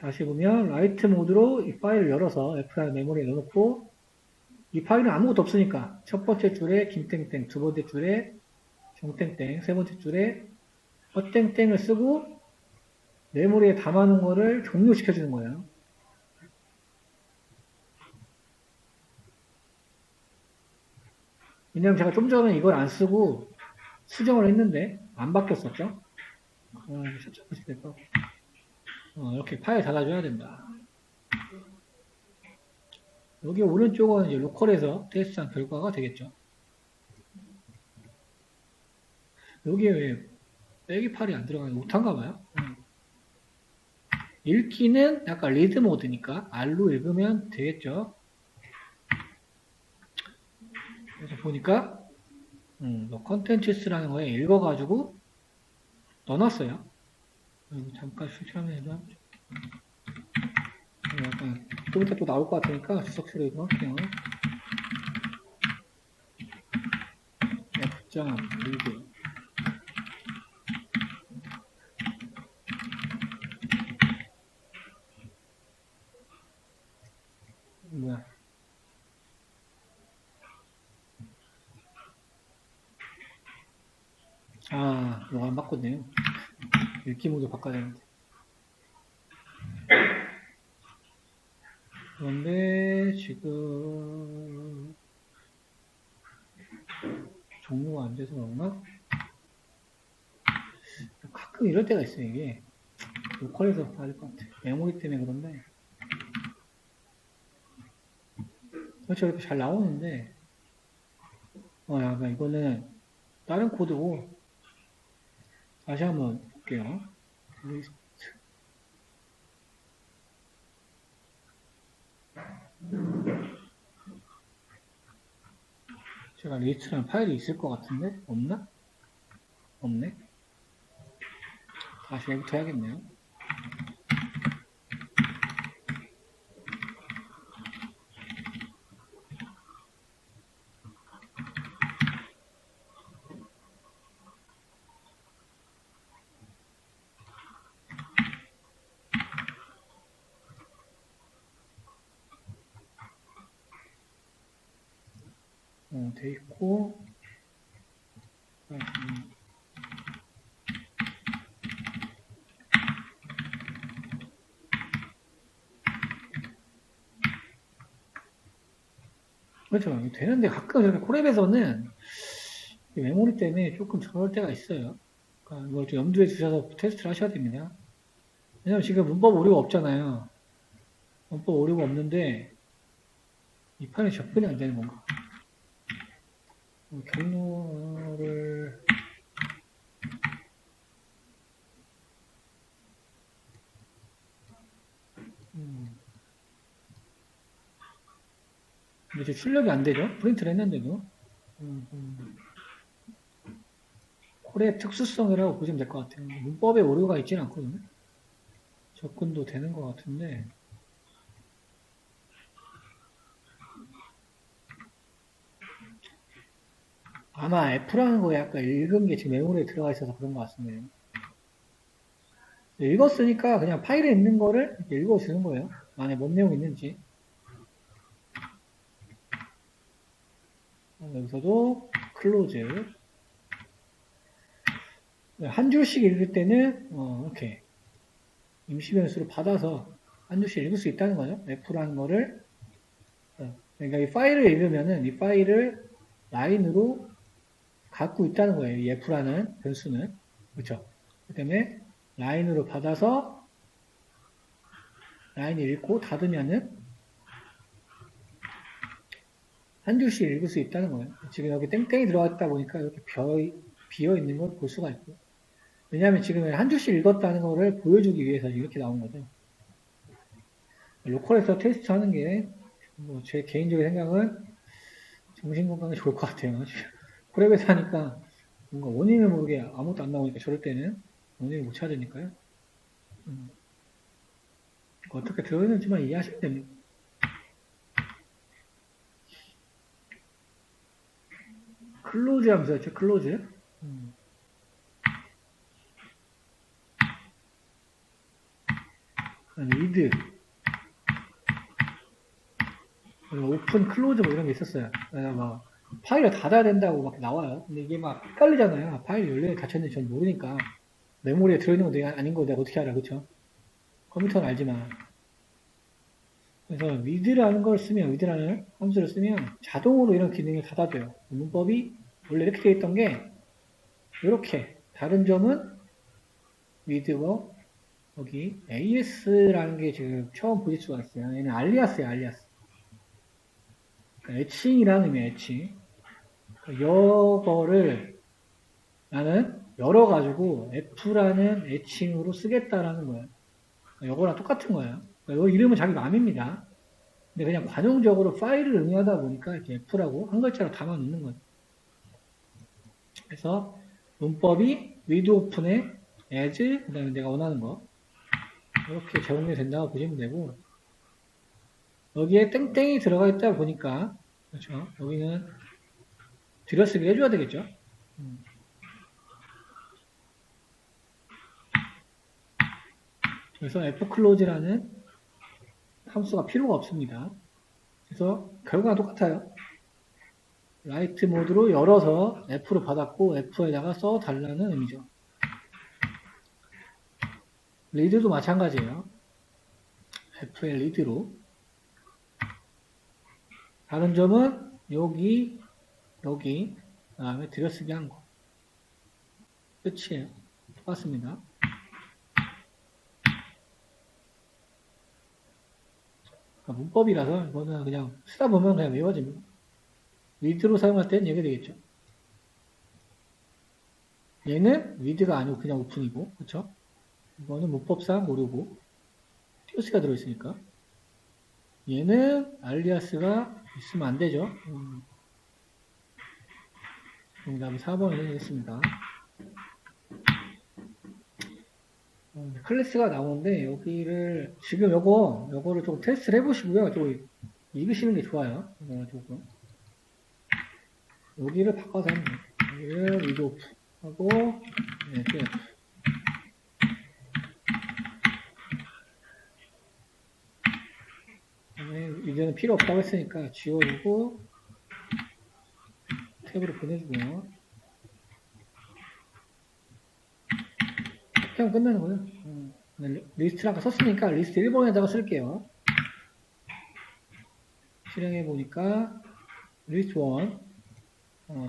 다시 보면 라이트 모드로 이 파일을 열어서 F4 메모리에 넣어놓고 이 파일은 아무것도 없으니까 첫 번째 줄에 김땡땡, 두 번째 줄에 정땡땡, 세 번째 줄에 허땡땡을 쓰고 메모리에 담아놓은 거를 종료시켜주는 거예요. 왜냐면 제가 좀 전에 이걸 안 쓰고 수정을 했는데 안 바뀌었었죠? 셔츠하실 될 거. 이렇게 파일 닫아줘야 된다. 여기 오른쪽은 이제 로컬에서 테스트한 결과가 되겠죠. 여기에 왜 빼기 파일이 안 들어가는 못한가 봐요. 읽기는 약간 리드 모드니까 R로 읽으면 되겠죠. 그래서 보니까 컨텐츠스라는 거에 읽어가지고 넣어놨어요. 잠깐 수치하면 해도 약간 좀 이따 또 나올 것 같으니까 주석 처리도 할게요. F장 리드 뭐야? 이거 안 바꿨네요. 읽기 모드 바꿔야 되는데. 그런데 지금 종료가 안 돼서 그런가? 가끔 이럴 때가 있어요, 이게. 로컬에서 빠질 것 같아. 메모리 때문에 그런데. 그렇죠, 이렇게 잘 나오는데. 약간 이거는 다른 코드고. 다시 한번 볼게요. 리스트. 제가 리스트라는 파일이 있을 것 같은데? 없나? 없네. 다시 여기부터 해야겠네요. 돼 있고, 그렇죠. 되는데 가끔 이렇게 콜앱에서는 메모리 때문에 조금 저럴 때가 있어요. 그러니까 이걸 좀 염두에 두셔서 테스트를 하셔야 됩니다. 왜냐면 지금 문법 오류가 없잖아요. 문법 오류가 없는데 이 파일이 접근이 안 되는 건가? 경로를 근데 지금 출력이 안 되죠? 프린트를 했는데도 콜의 특수성이라고 보시면 될 것 같아요. 문법에 오류가 있지는 않거든요. 접근도 되는 것 같은데, 아마 F라는 거에 약간 읽은 게 지금 메모리에 들어가 있어서 그런 것 같습니다. 읽었으니까 그냥 파일에 있는 거를 읽어주는 거예요. 안에 뭔 내용이 있는지. 여기서도 클로즈. 한 줄씩 읽을 때는 이렇게 임시 변수로 받아서 한 줄씩 읽을 수 있다는 거죠. F라는 거를. 그러니까 이 파일을 읽으면은 이 파일을 라인으로 갖고 있다는 거예요. 이 F라는 변수는. 그렇죠? 그 때문에 라인으로 받아서 라인 읽고 닫으면은 한 줄씩 읽을 수 있다는 거예요. 지금 여기 땡땡이 들어갔다 보니까 이렇게 비어 있는 걸 볼 수가 있고. 왜냐하면 지금 한 줄씩 읽었다는 거를 보여주기 위해서 이렇게 나온 거죠. 로컬에서 테스트 하는 게, 뭐 제 개인적인 생각은 정신건강에 좋을 것 같아요. 프랩에서 하니까 뭔가 원인을 모르게 아무것도 안 나오니까 저럴 때는 원인을 못 찾으니까요. 어떻게 들어있는지만 이해하시면 됩니다. 클로즈 하면서 했죠, 클로즈. 리드, 오픈, 클로즈 뭐 이런 게 있었어요. 막 파일을 닫아야 된다고 막 나와요. 근데 이게 막 헷갈리잖아요. 파일 열려 닫혔는지 전 모르니까. 메모리에 들어있는 거 아닌 거 내가 어떻게 알아, 그쵸? 컴퓨터는 알지만. 그래서 위드라는 걸 쓰면, 위드라는 함수를 쓰면 자동으로 이런 기능이 닫아줘요. 문법이 원래 이렇게 되어 있던 게 이렇게. 다른 점은 위드고 여기 AS라는 게 지금 처음 보실 수가 있어요. 얘는 알리아스예요, 알리아스. 그러니까 애칭이라는 의미예요, 애칭. 그러니까 이거를 나는 열어가지고 F라는 애칭으로 쓰겠다라는 거예요. 이거랑 똑같은 거예요. 그러니까 이 이름은 자기 마음입니다. 근데 그냥 관용적으로 파일을 의미하다 보니까 이렇게 F라고 한 글자로 담아 놓는 거예요. 그래서 문법이 with open에 as, 그 다음에 내가 원하는 거 이렇게 제공이 된다고 보시면 되고, 여기에 땡땡이 들어가 있다 보니까, 그렇죠? 여기는 들여쓰기 해줘야 되겠죠? 그래서 fclose라는 함수가 필요가 없습니다. 그래서 결과가 똑같아요. 라이트 모드로 열어서 F로 받았고 F에다가 써달라는 의미죠. 리드도 마찬가지예요. F의 리드로. 다른 점은 여기, 그 다음에 들여쓰기 한 거. 끝이에요. 똑같습니다. 그러니까 문법이라서 이거는 그냥 쓰다 보면 그냥 외워집니다. 위드로 사용할 때는 이게 되겠죠. 얘는 위드가 아니고 그냥 오픈이고, 그쵸? 이거는 문법상 모르고, 띄어쓰기가 들어있으니까. 얘는 알리아스가 있으면 안 되죠. 정답이 4번이 되겠습니다. 클래스가 나오는데, 여기를, 지금 요거를 조금 테스트를 해보시고요. 좀 읽으시는 게 좋아요. 조금. 여기를 바꿔서 하면 돼요. 여기를 위드 오프 하고, 네, 이제는 필요 없다고 했으니까 지워주고, 탭으로 보내주고요. 그냥 끝나는 거예요. 리스트를 아까 썼으니까 리스트 1번에다가 쓸게요. 실행해보니까 리스트 1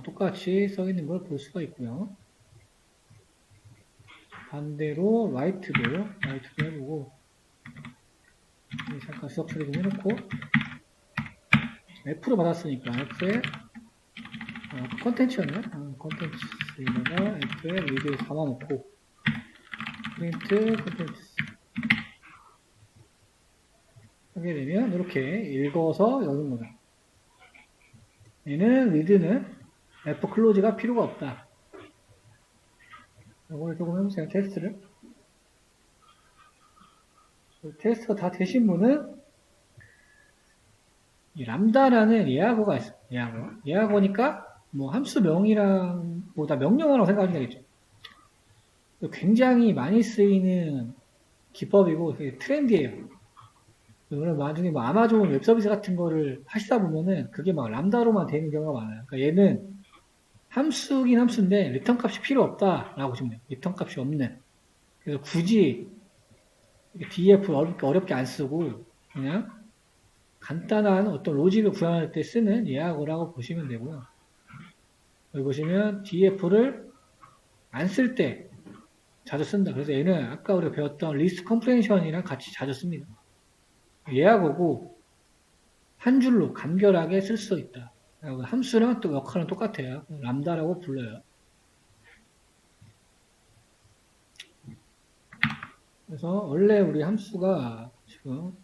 똑같이 써있는 걸 볼 수가 있고요. 반대로 라이트도 해보고 잠깐 수학 처리 좀 해놓고 F로 받았으니까 F에 컨텐츠였네. 컨텐츠에다가 F에 리드를 담아놓고 프린트 컨텐츠 하게 되면 이렇게 읽어서 여는 거다. 얘는 리드는 F 클로즈가 필요가 없다. 이걸 조금 해보세요. 테스트를. 테스트가 다 되신 분은 이 람다라는 예약어가 있어요. 예약어. 예약어니까 뭐 함수명이랑 보다 명령어라고 생각하시면 되겠죠. 굉장히 많이 쓰이는 기법이고 되게 트렌디해요. 그럼 나중에 뭐 아마존 웹 서비스 같은 거를 하시다 보면은 그게 막 람다로만 되는 경우가 많아요. 그러니까 얘는 함수긴 함수인데 리턴 값이 필요 없다라고 보시면 돼요. 리턴 값이 없는. 그래서 굳이 DF 어렵게 안 쓰고 그냥 간단한 어떤 로직을 구현할 때 쓰는 예약어라고 보시면 되고요. 여기 보시면 DF를 안 쓸 때 자주 쓴다. 그래서 얘는 아까 우리가 배웠던 리스트 컴프레hension이랑 같이 자주 씁니다. 예약어고 한 줄로 간결하게 쓸 수 있다. 함수랑 또 역할은 똑같아요. 람다라고 불러요. 그래서 원래 우리 함수가 지금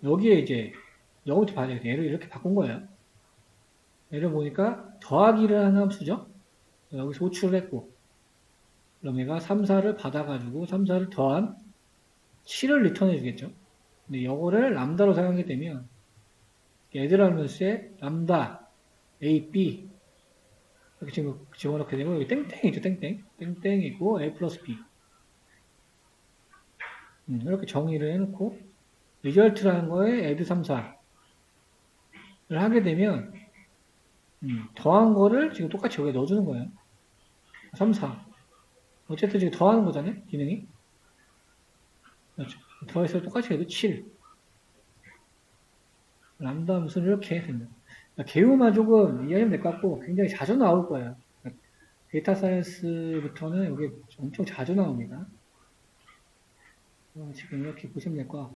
여기에 이제 여기부터 봐야 되겠다. 얘를 이렇게 바꾼 거예요. 얘를 보니까 더하기를 하는 함수죠. 여기서 호출을 했고 그럼 얘가 3, 4를 받아가지고 3, 4를 더한 7을 리턴해 주겠죠. 근데 이거를 람다로 사용하게 되면 애들하면서에 람다 A, B 이렇게 지금 집어넣게 되고 여기 땡땡이 있죠. 땡땡이 있고 A 플러스 B 이렇게 정의를 해놓고 리절트라는 거에 add 3, 4를 하게 되면 더한 거를 지금 똑같이 여기에 넣어주는 거예요. 3, 4 어쨌든 지금 더하는 거잖아요. 기능이 그렇죠. 더해서 똑같이 해도 7 람다 함수는 이렇게 됩니다. 개요만 조금 이해하면 될 것 같고 굉장히 자주 나올 거예요. 데이터 사이언스부터는 여기 엄청 자주 나옵니다. 지금 이렇게 보시면 될 것 같고